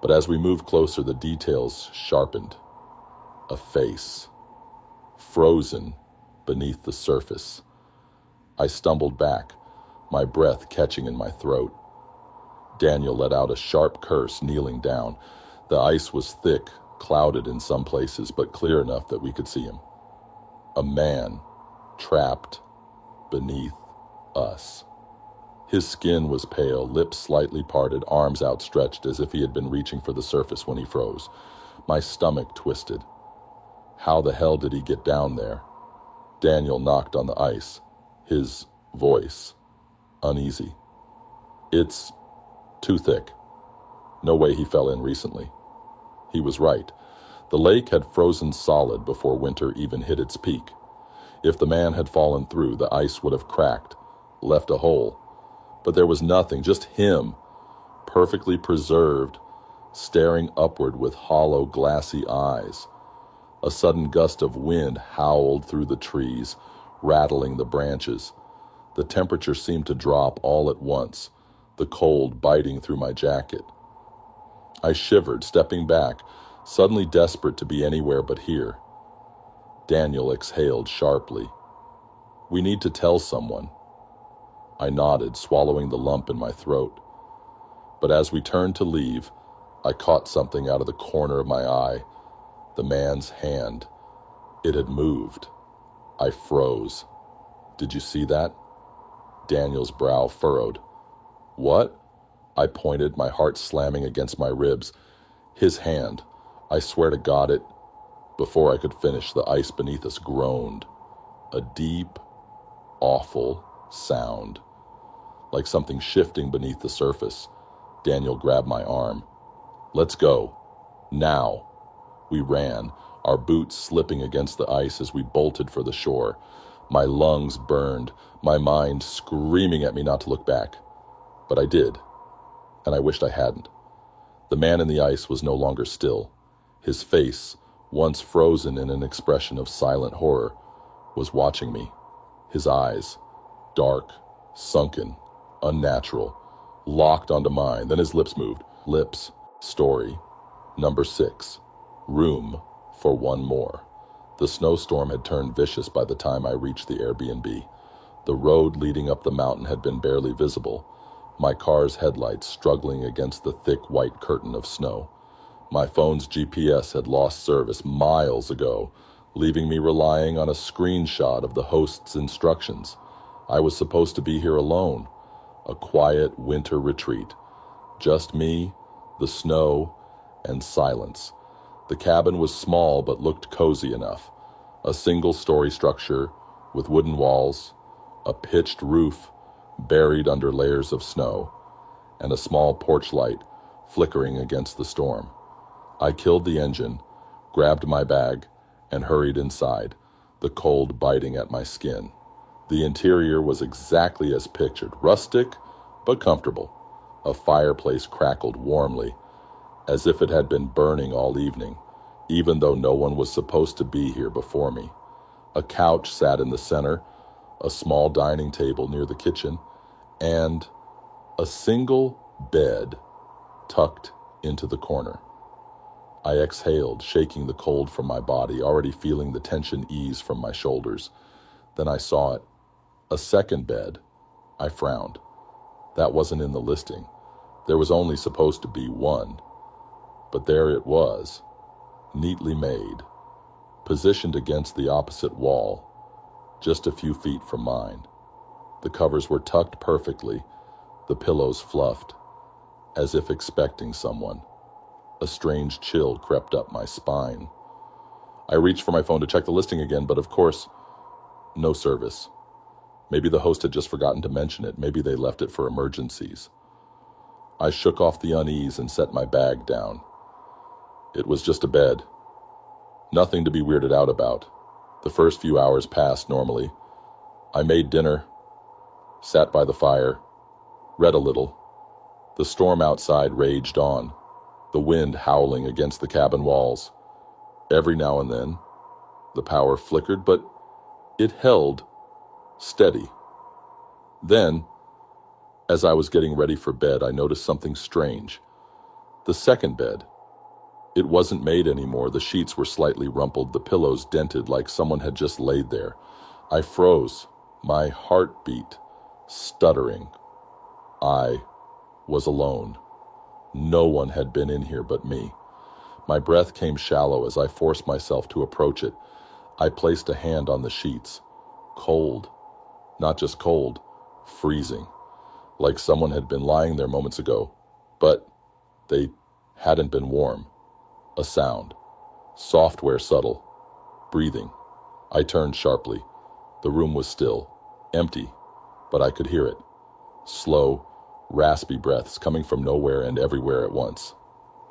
But as we moved closer, the details sharpened. A face, frozen beneath the surface. I stumbled back, my breath catching in my throat. Daniel let out a sharp curse, kneeling down. The ice was thick, clouded in some places, but clear enough that we could see him. A man trapped beneath us. His skin was pale, lips slightly parted, arms outstretched as if he had been reaching for the surface when he froze. My stomach twisted. How the hell did he get down there? Daniel knocked on the ice, his voice uneasy. It's too thick. No way he fell in recently. He was right. The lake had frozen solid before winter even hit its peak. If the man had fallen through, the ice would have cracked, left a hole. But there was nothing, just him, perfectly preserved, staring upward with hollow, glassy eyes. A sudden gust of wind howled through the trees, rattling the branches. The temperature seemed to drop all at once, the cold biting through my jacket. I shivered, stepping back, suddenly desperate to be anywhere but here. Daniel exhaled sharply. We need to tell someone. I nodded, swallowing the lump in my throat. But as we turned to leave, I caught something out of the corner of my eye. The man's hand. It had moved. I froze. Did you see that? Daniel's brow furrowed. What? I pointed, my heart slamming against my ribs. His hand. I swear to God it. Before I could finish, the ice beneath us groaned. A deep, awful sound. Like something shifting beneath the surface. Daniel grabbed my arm. Let's go. Now. We ran, our boots slipping against the ice as we bolted for the shore. My lungs burned, my mind screaming at me not to look back. But I did, and I wished I hadn't. The man in the ice was no longer still. His face, once frozen in an expression of silent horror, was watching me. His eyes, dark, sunken, unnatural, locked onto mine. Then his lips moved. Lips. Story. Number 6. Room for one more. The snowstorm had turned vicious by the time I reached the Airbnb. The road leading up the mountain had been barely visible, my car's headlights struggling against the thick white curtain of snow. My phone's GPS had lost service miles ago, leaving me relying on a screenshot of the host's instructions. I was supposed to be here alone, a quiet winter retreat. Just me, the snow, and silence. The cabin was small but looked cozy enough. A single-story structure with wooden walls, a pitched roof buried under layers of snow, and a small porch light flickering against the storm. I killed the engine, grabbed my bag, and hurried inside, the cold biting at my skin. The interior was exactly as pictured, rustic but comfortable. A fireplace crackled warmly, as if it had been burning all evening, even though no one was supposed to be here before me. A couch sat in the center, a small dining table near the kitchen, and a single bed tucked into the corner. I exhaled, shaking the cold from my body, already feeling the tension ease from my shoulders. Then I saw it. A second bed. I frowned. That wasn't in the listing. There was only supposed to be one. But there it was, neatly made, positioned against the opposite wall, just a few feet from mine. The covers were tucked perfectly, the pillows fluffed, as if expecting someone. A strange chill crept up my spine. I reached for my phone to check the listing again, but of course, no service. Maybe the host had just forgotten to mention it. Maybe they left it for emergencies. I shook off the unease and set my bag down. It was just a bed. Nothing to be weirded out about. The first few hours passed normally. I made dinner, sat by the fire, read a little. The storm outside raged on, the wind howling against the cabin walls. Every now and then, the power flickered, but it held steady. Then, as I was getting ready for bed, I noticed something strange. The second bed. It wasn't made anymore. The sheets were slightly rumpled, the pillows dented like someone had just laid there. I froze, my heartbeat stuttering. I was alone. No one had been in here but me. My breath came shallow as I forced myself to approach it. I placed a hand on the sheets. Cold. Not just cold, freezing. Like someone had been lying there moments ago, but they hadn't been warm. A sound. Software subtle. Breathing. I turned sharply. The room was still. Empty. But I could hear it. Slow, raspy breaths coming from nowhere and everywhere at once.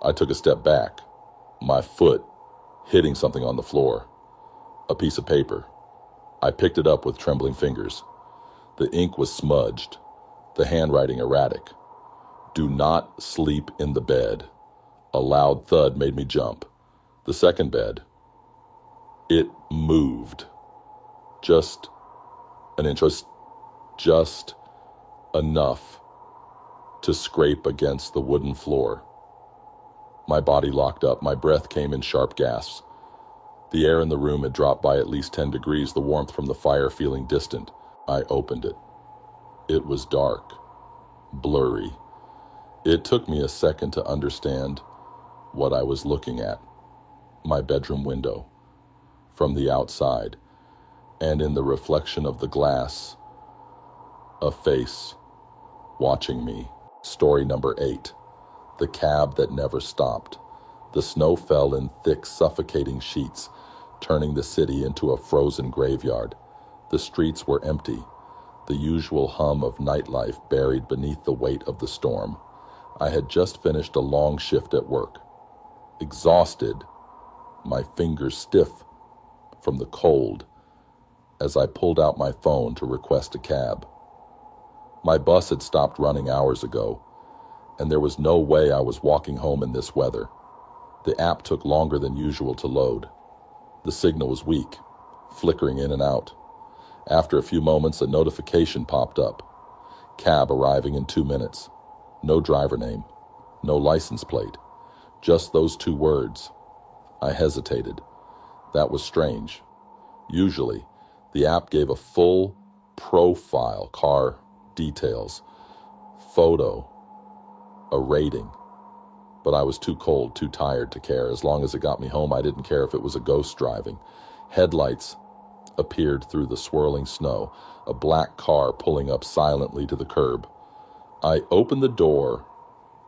I took a step back. My foot hitting something on the floor. A piece of paper. I picked it up with trembling fingers. The ink was smudged. The handwriting erratic. Do not sleep in the bed. A loud thud made me jump. The second bed. It moved. Just an inch. Just enough to scrape against the wooden floor. My body locked up. My breath came in sharp gasps. The air in the room had dropped by at least 10 degrees, the warmth from the fire feeling distant. I opened it. It was dark, blurry. It took me a second to understand what I was looking at. My bedroom window. From the outside, and in the reflection of the glass, A face watching me. Story number 8. The cab that never stopped. The snow fell in thick, suffocating sheets, turning the city into a frozen graveyard. The streets were empty, the usual hum of nightlife buried beneath the weight of the storm. I had just finished a long shift at work. Exhausted, my fingers stiff from the cold, as I pulled out my phone to request a cab. My bus had stopped running hours ago, and there was no way I was walking home in this weather. The app took longer than usual to load. The signal was weak, flickering in and out. After a few moments, a notification popped up. Cab arriving in 2 minutes. No driver name, no license plate, just those 2 words. I hesitated. That was strange. Usually, the app gave a full profile, car details, photo, a rating. But I was too cold, too tired to care. As long as it got me home, I didn't care if it was a ghost driving. Headlights appeared through the swirling snow, a black car pulling up silently to the curb. I opened the door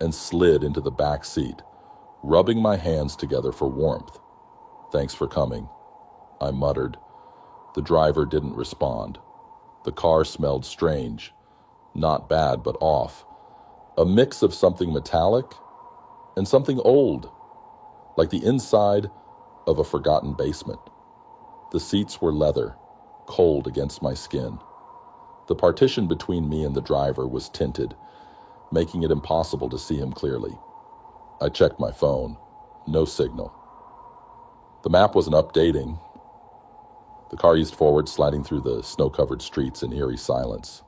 and slid into the back seat, rubbing my hands together for warmth. "Thanks for coming," I muttered. The driver didn't respond. The car smelled strange. Not bad, but off. A mix of something metallic and something old, like the inside of a forgotten basement. The seats were leather, cold against my skin. The partition between me and the driver was tinted, making it impossible to see him clearly. I checked my phone. No signal. The map wasn't updating. The car eased forward, sliding through the snow-covered streets in eerie silence.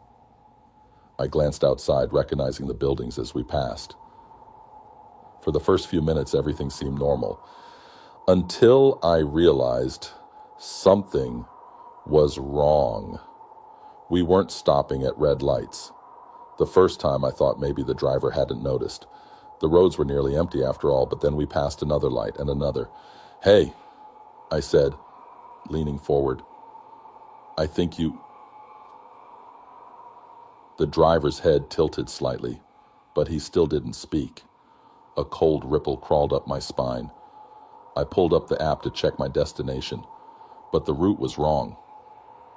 I glanced outside, recognizing the buildings as we passed. For the first few minutes, everything seemed normal, until I realized something was wrong. We weren't stopping at red lights. The first time, I thought maybe the driver hadn't noticed. The roads were nearly empty after all, but then we passed another light and another. "Hey," I said, leaning forward. "I think you..." The driver's head tilted slightly, but he still didn't speak. A cold ripple crawled up my spine. I pulled up the app to check my destination, but the route was wrong.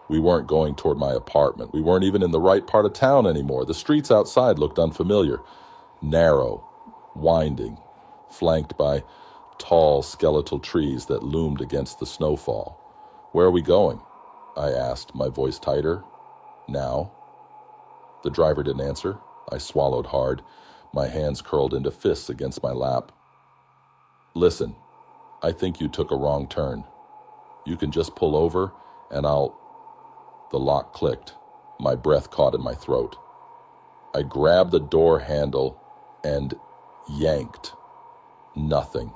We weren't going toward my apartment. We weren't even in the right part of town anymore. The streets outside looked unfamiliar. Narrow, winding, flanked by tall, skeletal trees that loomed against the snowfall. "Where are we going?" I asked, my voice tighter. "Now?" The driver didn't answer. I swallowed hard, my hands curled into fists against my lap. "Listen, I think you took a wrong turn. You can just pull over and I'll..." The lock clicked. My breath caught in my throat. I grabbed the door handle and yanked. Nothing.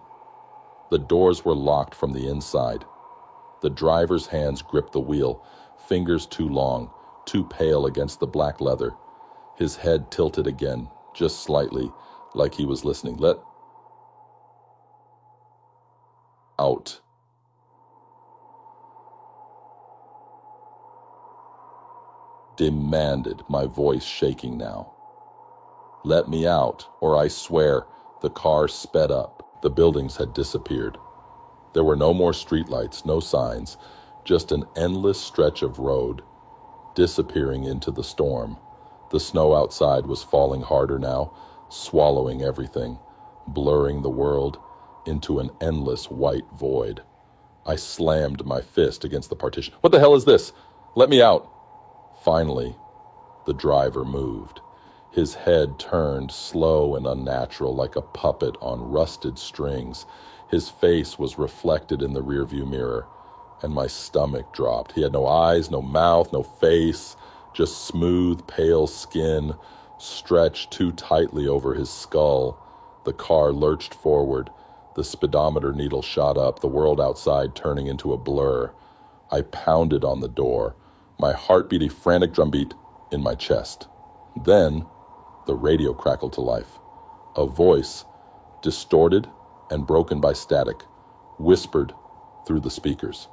The doors were locked from the inside. The driver's hands gripped the wheel, fingers too long, too pale against the black leather. His head tilted again, just slightly, like he was listening. "Let out." Demanded, my voice shaking now. "Let me out, or I swear." The car sped up. The buildings had disappeared. There were no more streetlights, no signs, just an endless stretch of road, disappearing into the storm. The snow outside was falling harder now, swallowing everything, blurring the world into an endless white void. I slammed my fist against the partition. "What the hell is this? Let me out!" Finally, the driver moved. His head turned slow and unnatural, like a puppet on rusted strings. His face was reflected in the rearview mirror, and my stomach dropped. He had no eyes, no mouth, no face, just smooth, pale skin stretched too tightly over his skull. The car lurched forward. The speedometer needle shot up, the world outside turning into a blur. I pounded on the door, my heart beat a frantic drumbeat in my chest. Then, the radio crackled to life. A voice, distorted and broken by static, whispered through the speakers.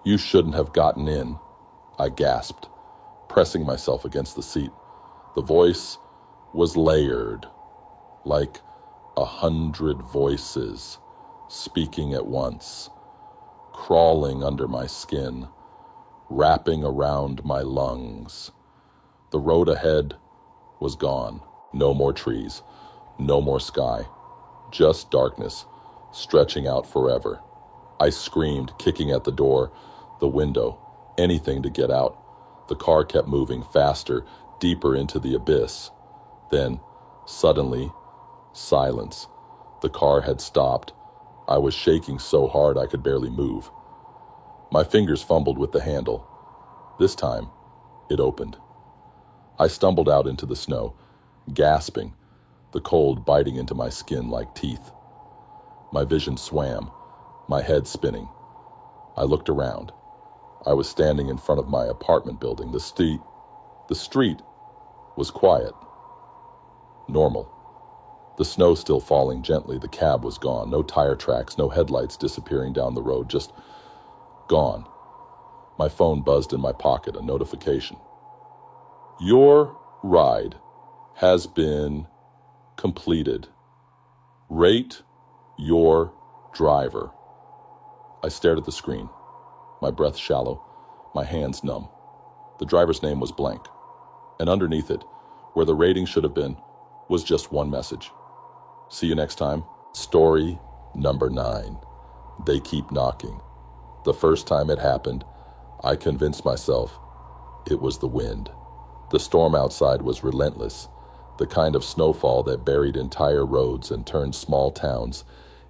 "You shouldn't have gotten in," I gasped. pressing myself against the seat. The voice was layered, like 100 voices speaking at once, crawling under my skin, wrapping around my lungs. The road ahead was gone. No more trees, no more sky, just darkness, stretching out forever. I screamed, kicking at the door, the window, anything to get out. The car kept moving faster, deeper into the abyss. Then, suddenly, silence. The car had stopped. I was shaking so hard I could barely move. My fingers fumbled with the handle. This time, it opened. I stumbled out into the snow, gasping, the cold biting into my skin like teeth. My vision swam, my head spinning. I looked around. I was standing in front of my apartment building. The street was quiet, normal. The snow still falling gently. The cab was gone. No tire tracks, no headlights disappearing down the road, just gone. My phone buzzed in my pocket, a notification. Your ride has been completed. Rate your driver. I stared at the screen, my breath shallow, my hands numb. The driver's name was blank, and underneath it, where the rating should have been, was just one message. See you next time. Story number 9. They keep knocking. The first time it happened, I convinced myself it was the wind. The storm outside was relentless, the kind of snowfall that buried entire roads and turned small towns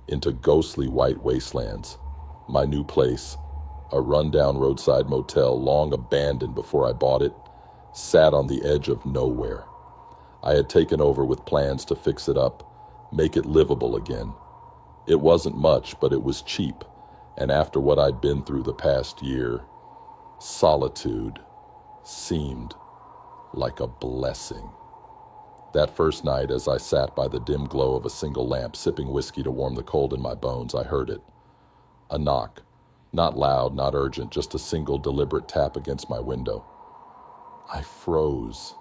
into ghostly white wastelands. My new place, a rundown roadside motel long abandoned before I bought it, sat on the edge of nowhere. I had taken over with plans to fix it up, make it livable again. It wasn't much, but it was cheap, and after what I'd been through the past year, solitude seemed like a blessing. That first night, as I sat by the dim glow of a single lamp, sipping whiskey to warm the cold in my bones, I heard it. A knock. Not loud, not urgent, just a single deliberate tap against my window. I froze,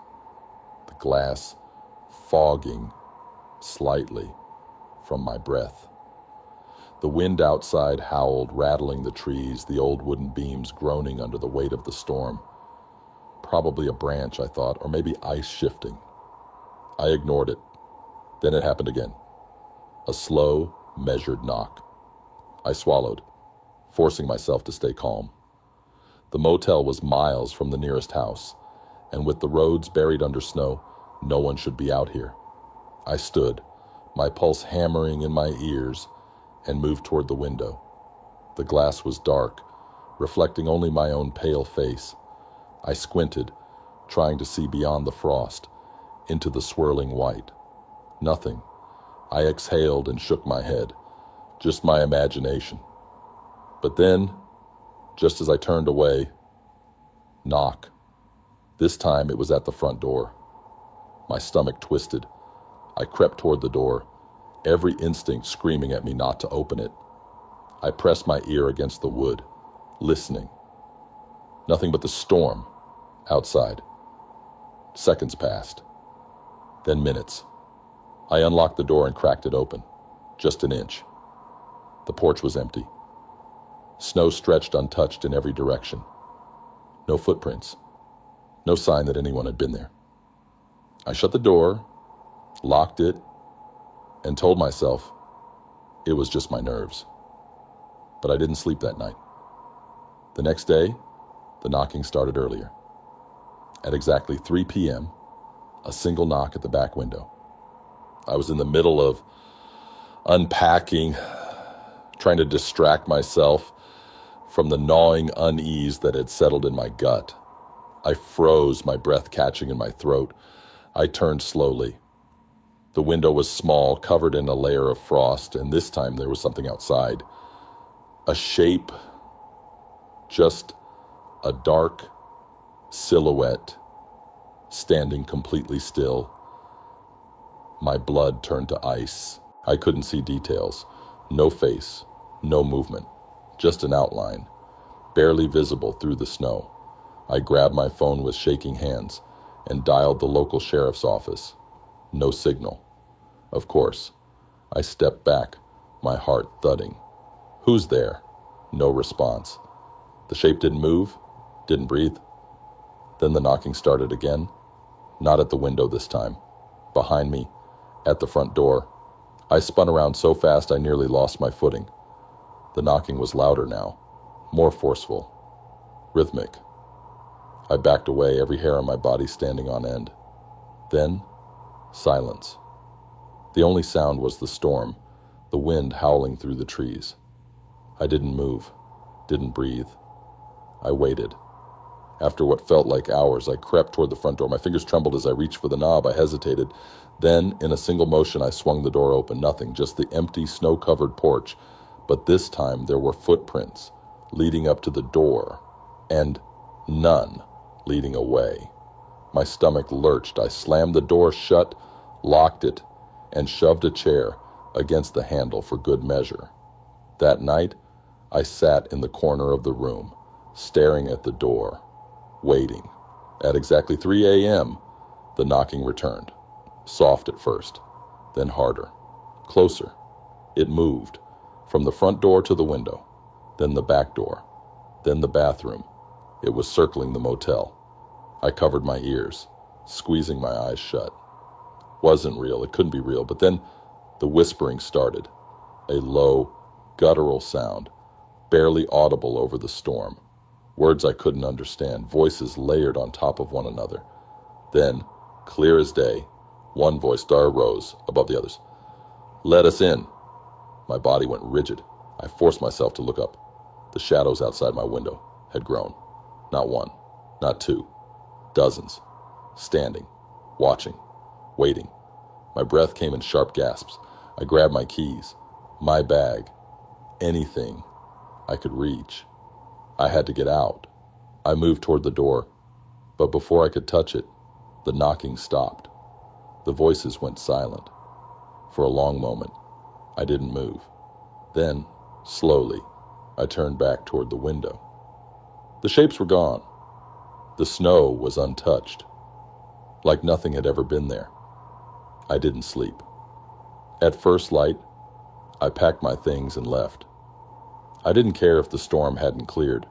the glass fogging slightly from my breath. The wind outside howled, rattling the trees, the old wooden beams groaning under the weight of the storm. Probably a branch, I thought, or maybe ice shifting. I ignored it. Then it happened again. A slow, measured knock. I swallowed, forcing myself to stay calm. The motel was miles from the nearest house, and with the roads buried under snow, no one should be out here. I stood, my pulse hammering in my ears, and moved toward the window. The glass was dark, reflecting only my own pale face. I squinted, trying to see beyond the frost, into the swirling white. Nothing. I exhaled and shook my head. Just my imagination. But then, just as I turned away, knock. This time it was at the front door. My stomach twisted. I crept toward the door, every instinct screaming at me not to open it. I pressed my ear against the wood, listening. Nothing but the storm outside. Seconds passed, then minutes. I unlocked the door and cracked it open, just an inch. The porch was empty. Snow stretched untouched in every direction. No footprints, no sign that anyone had been there. I shut the door, locked it, and told myself it was just my nerves. But I didn't sleep that night. The next day, the knocking started earlier. At exactly 3 p.m., a single knock at the back window. I was in the middle of unpacking, trying to distract myself from the gnawing unease that had settled in my gut. I froze, my breath catching in my throat. I turned slowly. The window was small, covered in a layer of frost, and this time there was something outside. A shape, just a dark silhouette, standing completely still. My blood turned to ice. I couldn't see details. No face, no movement, just an outline, barely visible through the snow. I grabbed my phone with shaking hands and dialed the local sheriff's office. No signal. Of course. I stepped back, my heart thudding. Who's there? No response. The shape didn't move, didn't breathe. Then the knocking started again. Not at the window this time. Behind me, at the front door. I spun around so fast I nearly lost my footing. The knocking was louder now, more forceful, rhythmic. I backed away, every hair on my body standing on end. Then, silence. The only sound was the storm, the wind howling through the trees. I didn't move, didn't breathe. I waited. After what felt like hours, I crept toward the front door. My fingers trembled as I reached for the knob. I hesitated. Then, in a single motion, I swung the door open. Nothing, just the empty, snow-covered porch. But this time, there were footprints leading up to the door, and none leading away. My stomach lurched. I slammed the door shut, locked it, and shoved a chair against the handle for good measure. That night, I sat in the corner of the room, staring at the door, waiting. At exactly 3 a.m., the knocking returned. Soft at first, then harder. Closer. It moved. From the front door to the window, then the back door, then the bathroom. It was circling the motel. I covered my ears, squeezing my eyes shut. Wasn't real. It couldn't be real. But then the whispering started. A low, guttural sound, barely audible over the storm. Words I couldn't understand, voices layered on top of one another. Then, clear as day, one voice arose above the others. "Let us in." My body went rigid. I forced myself to look up. The shadows outside my window had grown. Not one, not two, dozens. Standing, watching, waiting. My breath came in sharp gasps. I grabbed my keys, my bag, anything I could reach. I had to get out. I moved toward the door, but before I could touch it, the knocking stopped. The voices went silent. For a long moment, I didn't move. Then, slowly, I turned back toward the window. The shapes were gone. The snow was untouched, like nothing had ever been there. I didn't sleep. At first light, I packed my things and left. I didn't care if the storm hadn't cleared.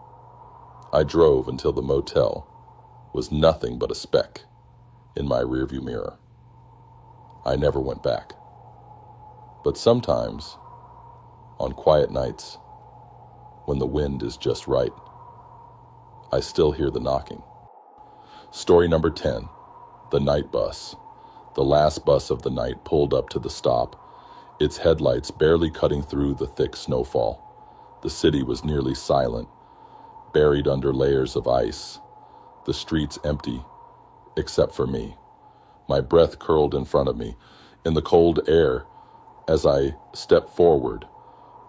I drove until the motel was nothing but a speck in my rearview mirror. I never went back. But sometimes, on quiet nights, when the wind is just right, I still hear the knocking. Story number 10, the night bus. The last bus of the night pulled up to the stop, its headlights barely cutting through the thick snowfall. The city was nearly silent, buried under layers of ice. The streets empty, except for me. My breath curled in front of me, in the cold air, as I stepped forward,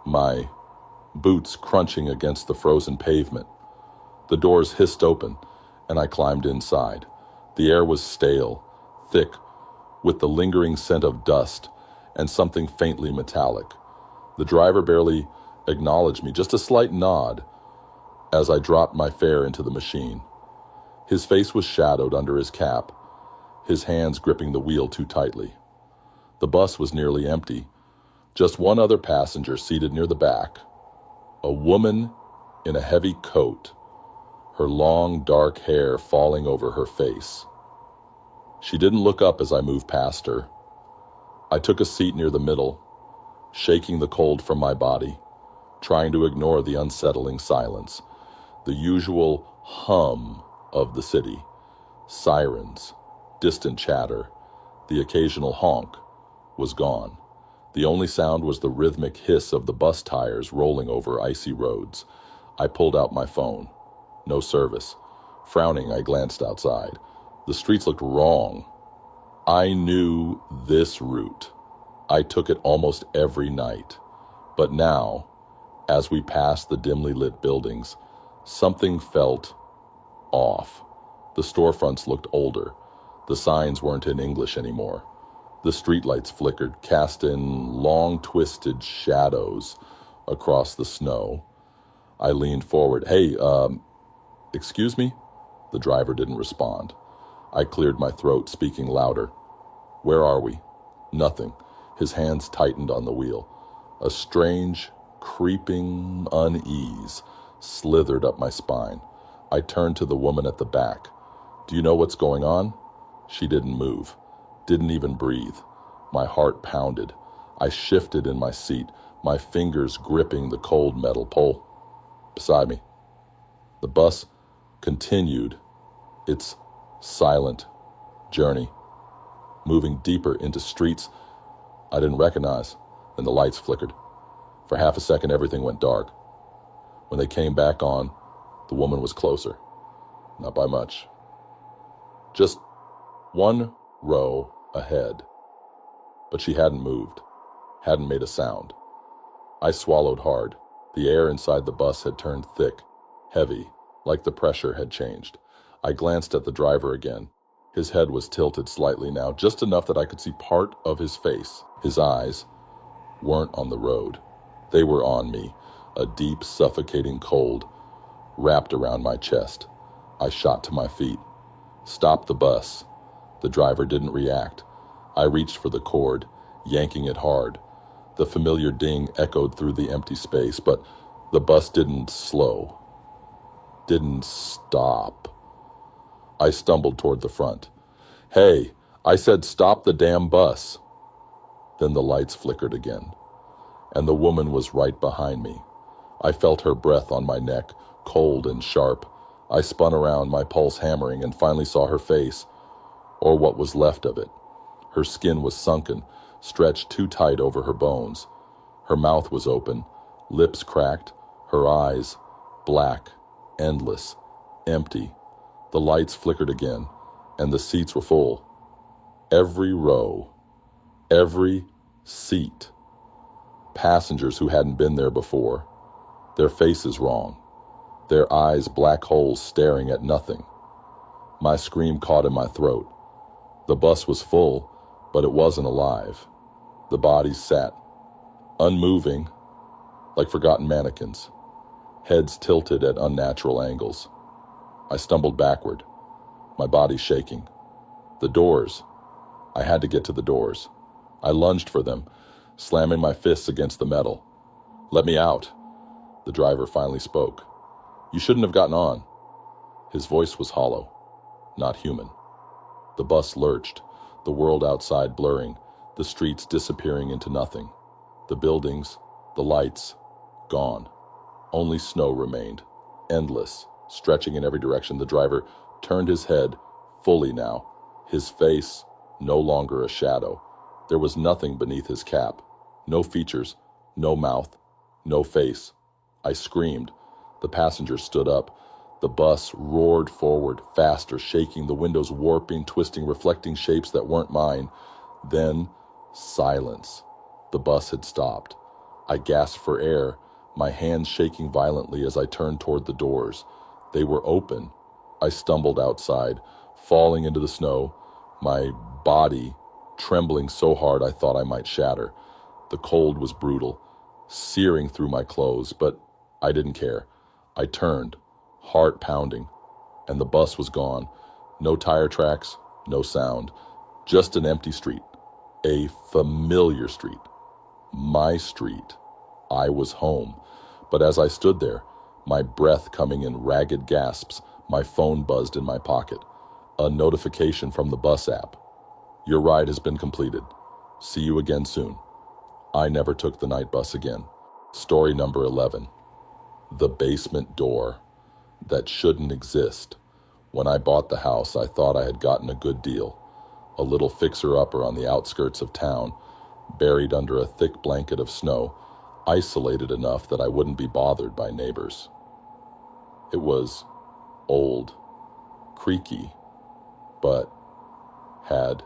my boots crunching against the frozen pavement. The doors hissed open, and I climbed inside. The air was stale, thick, with the lingering scent of dust and something faintly metallic. The driver barely acknowledged me, just a slight nod, as I dropped my fare into the machine. His face was shadowed under his cap, his hands gripping the wheel too tightly. The bus was nearly empty. Just one other passenger seated near the back, a woman in a heavy coat, her long, dark hair falling over her face. She didn't look up as I moved past her. I took a seat near the middle, shaking the cold from my body, trying to ignore the unsettling silence, the usual hum of the city, sirens, distant chatter, the occasional honk, was gone. The only sound was the rhythmic hiss of the bus tires rolling over icy roads. I pulled out my phone. No service. Frowning, I glanced outside. The streets looked wrong. I knew this route. I took it almost every night. But now, as we passed the dimly lit buildings, something felt off. The storefronts looked older. The signs weren't in English anymore. The streetlights flickered, cast in long, twisted shadows across the snow. I leaned forward. "Hey, excuse me?" The driver didn't respond. I cleared my throat, speaking louder. Where are we? Nothing. His hands tightened on the wheel. A strange, creeping unease slithered up my spine. I turned to the woman at the back. Do you know what's going on? She didn't move, didn't even breathe. My heart pounded. I shifted in my seat, my fingers gripping the cold metal pole beside me. The bus continued its silent journey, moving deeper into streets I didn't recognize, and the lights flickered. For half a second, everything went dark. When they came back on, the woman was closer. Not by much. Just one row ahead. But she hadn't moved, hadn't made a sound. I swallowed hard. The air inside the bus had turned thick, heavy, like the pressure had changed. I glanced at the driver again. His head was tilted slightly now, just enough that I could see part of his face. His eyes weren't on the road. They were on me, a deep, suffocating cold wrapped around my chest. I shot to my feet. Stopped the bus. The driver didn't react. I reached for the cord, yanking it hard. The familiar ding echoed through the empty space, but the bus didn't slow. Didn't stop. I stumbled toward the front. Hey, I said stop the damn bus. Then the lights flickered again, and the woman was right behind me. I felt her breath on my neck, cold and sharp. I spun around, my pulse hammering, and finally saw her face, or what was left of it. Her skin was sunken, stretched too tight over her bones. Her mouth was open, lips cracked, her eyes black, endless, empty. The lights flickered again, and the seats were full. Every row, every seat. Passengers who hadn't been there before. Their faces wrong. Their eyes black holes staring at nothing. My scream caught in my throat. The bus was full, but it wasn't alive. The bodies sat, unmoving, like forgotten mannequins, heads tilted at unnatural angles. I stumbled backward, my body shaking. The doors. I had to get to the doors. I lunged for them, slamming my fists against the metal. Let me out. The driver finally spoke. You shouldn't have gotten on. His voice was hollow, not human. The bus lurched, the world outside blurring, the streets disappearing into nothing. The buildings, the lights, gone. Only snow remained, endless, stretching in every direction. The driver turned his head, fully now, his face no longer a shadow. There was nothing beneath his cap, no features, no mouth, no face. I screamed. The passengers stood up. The bus roared forward, faster, shaking, the windows warping, twisting, reflecting shapes that weren't mine. Then, silence. The bus had stopped. I gasped for air, my hands shaking violently as I turned toward the doors. They were open. I stumbled outside, falling into the snow, my body trembling so hard I thought I might shatter. The cold was brutal, searing through my clothes, but I didn't care. I turned, heart pounding, and the bus was gone. No tire tracks, no sound, just an empty street. A familiar street. My street. I was home. But as I stood there, my breath coming in ragged gasps, my phone buzzed in my pocket. A notification from the bus app. Your ride has been completed. See you again soon. I never took the night bus again. Story number 11. The basement door that shouldn't exist. When I bought the house, I thought I had gotten a good deal. A little fixer-upper on the outskirts of town, buried under a thick blanket of snow, isolated enough that I wouldn't be bothered by neighbors. It was old, creaky, but had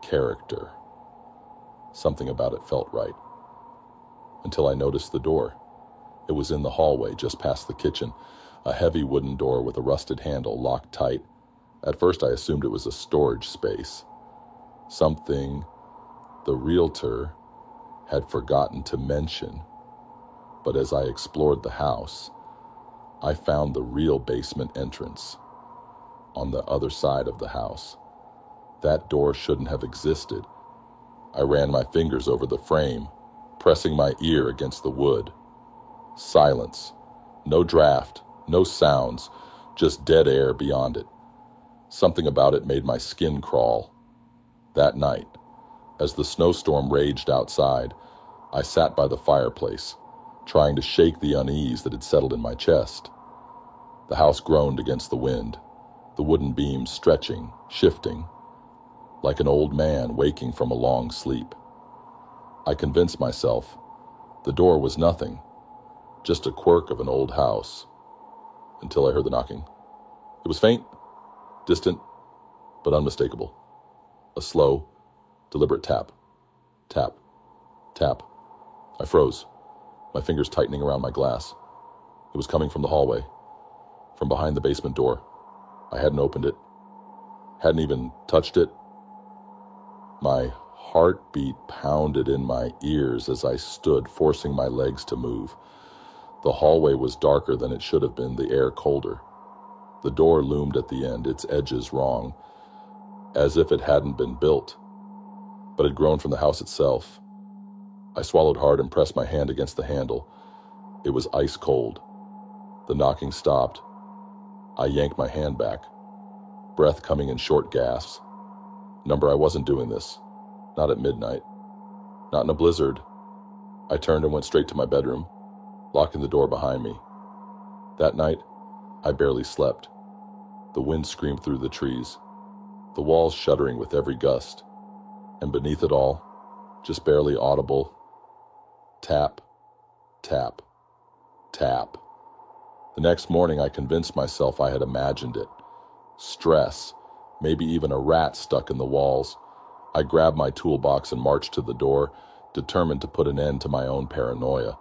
character. Something about it felt right. Until I noticed the door. It was in the hallway just past the kitchen, a heavy wooden door with a rusted handle locked tight. At first I assumed it was a storage space. Something the realtor had forgotten to mention. But as I explored the house, I found the real basement entrance. on the other side of the house. That door shouldn't have existed. I ran my fingers over the frame, pressing my ear against the wood. Silence. No draft, no sounds, just dead air beyond it. Something about it made my skin crawl. That night, as the snowstorm raged outside, I sat by the fireplace, trying to shake the unease that had settled in my chest. The house groaned against the wind, the wooden beams stretching, shifting, like an old man waking from a long sleep. I convinced myself the door was nothing, just a quirk of an old house, until I heard the knocking. It was faint, distant, but unmistakable. A slow, deliberate tap, tap, tap. I froze, my fingers tightening around my glass. It was coming from the hallway, from behind the basement door. I hadn't opened it, hadn't even touched it. My heartbeat pounded in my ears as I stood, forcing my legs to move. The hallway was darker than it should have been, the air colder. The door loomed at the end, its edges wrong, as if it hadn't been built, but had grown from the house itself. I swallowed hard and pressed my hand against the handle. It was ice cold. The knocking stopped. I yanked my hand back, breath coming in short gasps. Number, I wasn't doing this. Not at midnight. Not in a blizzard. I turned and went straight to my bedroom, locking the door behind me. That night, I barely slept. The wind screamed through the trees, the walls shuddering with every gust, and beneath it all, just barely audible, tap, tap, tap. The next morning, I convinced myself I had imagined it. Stress, maybe even a rat stuck in the walls. I grabbed my toolbox and marched to the door, determined to put an end to my own paranoia.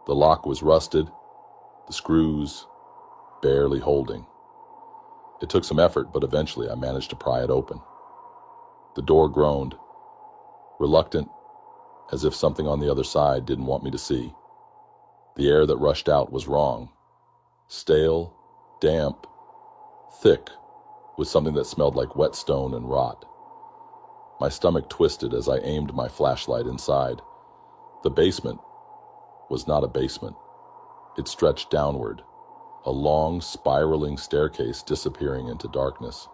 The lock was rusted, the screws barely holding. It took some effort, but eventually I managed to pry it open. The door groaned, reluctant, as if something on the other side didn't want me to see. The air that rushed out was wrong. Stale, damp, thick, with something that smelled like whetstone and rot. My stomach twisted as I aimed my flashlight inside. The basement was not a basement. It stretched downward, a long, spiraling staircase disappearing into darkness.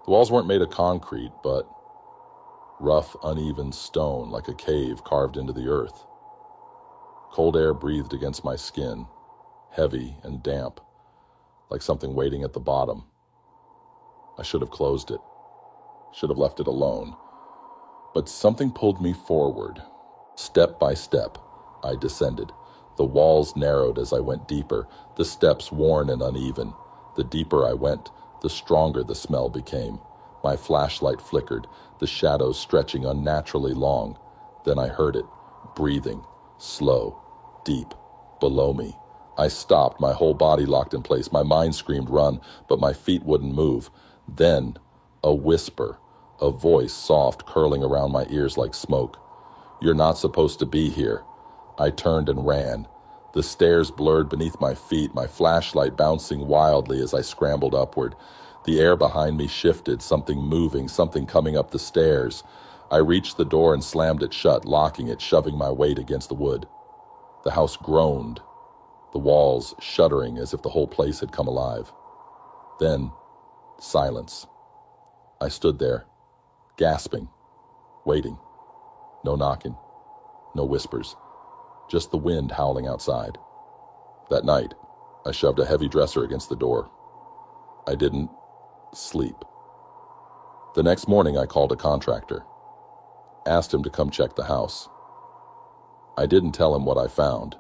The walls weren't made of concrete, but rough, uneven stone like a cave carved into the earth. Cold air breathed against my skin, heavy and damp, like something waiting at the bottom. I should have closed it, should have left it alone. But something pulled me forward. Step by step, I descended. The walls narrowed as I went deeper, the steps worn and uneven. The deeper I went, the stronger the smell became. My flashlight flickered, the shadows stretching unnaturally long. Then I heard it, breathing, slow, deep, below me. I stopped, my whole body locked in place. My mind screamed, run, but my feet wouldn't move. Then, a whisper, a voice soft, curling around my ears like smoke. You're not supposed to be here. I turned and ran. The stairs blurred beneath my feet, my flashlight bouncing wildly as I scrambled upward. The air behind me shifted, something moving, something coming up the stairs. I reached the door and slammed it shut, locking it, shoving my weight against the wood. The house groaned, the walls shuddering as if the whole place had come alive. Then, silence. I stood there, gasping, waiting. No knocking, no whispers, just the wind howling outside. That night, I shoved a heavy dresser against the door. I didn't sleep. The next morning, I called a contractor, asked him to come check the house. I didn't tell him what I found,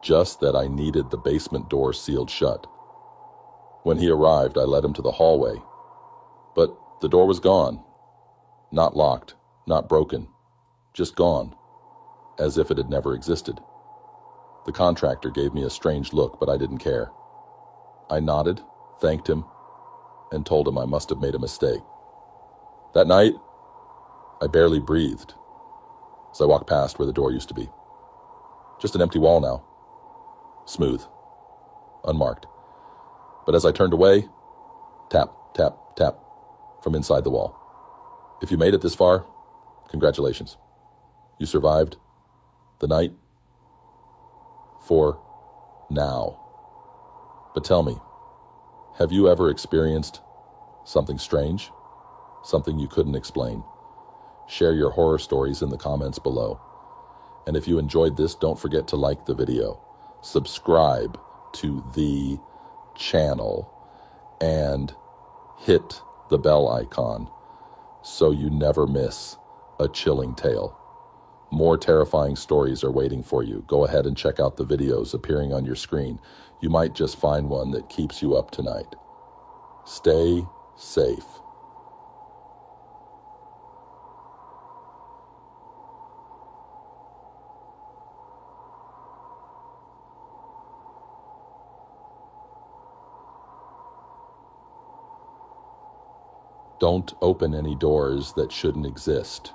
just that I needed the basement door sealed shut. When he arrived, I led him to the hallway, but the door was gone. Not locked, not broken, just gone, as if it had never existed. The contractor gave me a strange look, but I didn't care. I nodded, thanked him, and told him I must have made a mistake. That night, I barely breathed as I walked past where the door used to be. Just an empty wall now. Smooth. Unmarked. But as I turned away, Tap, tap, tap from inside the wall. If you made it this far, congratulations. You survived the night for now. But tell me, have you ever experienced something strange? Something you couldn't explain? Share your horror stories in the comments below. And if you enjoyed this, don't forget to like the video, subscribe to the channel, and hit the bell icon so you never miss a chilling tale. More terrifying stories are waiting for you. Go ahead and check out the videos appearing on your screen. You might just find one that keeps you up tonight. Stay safe. Don't open any doors that shouldn't exist.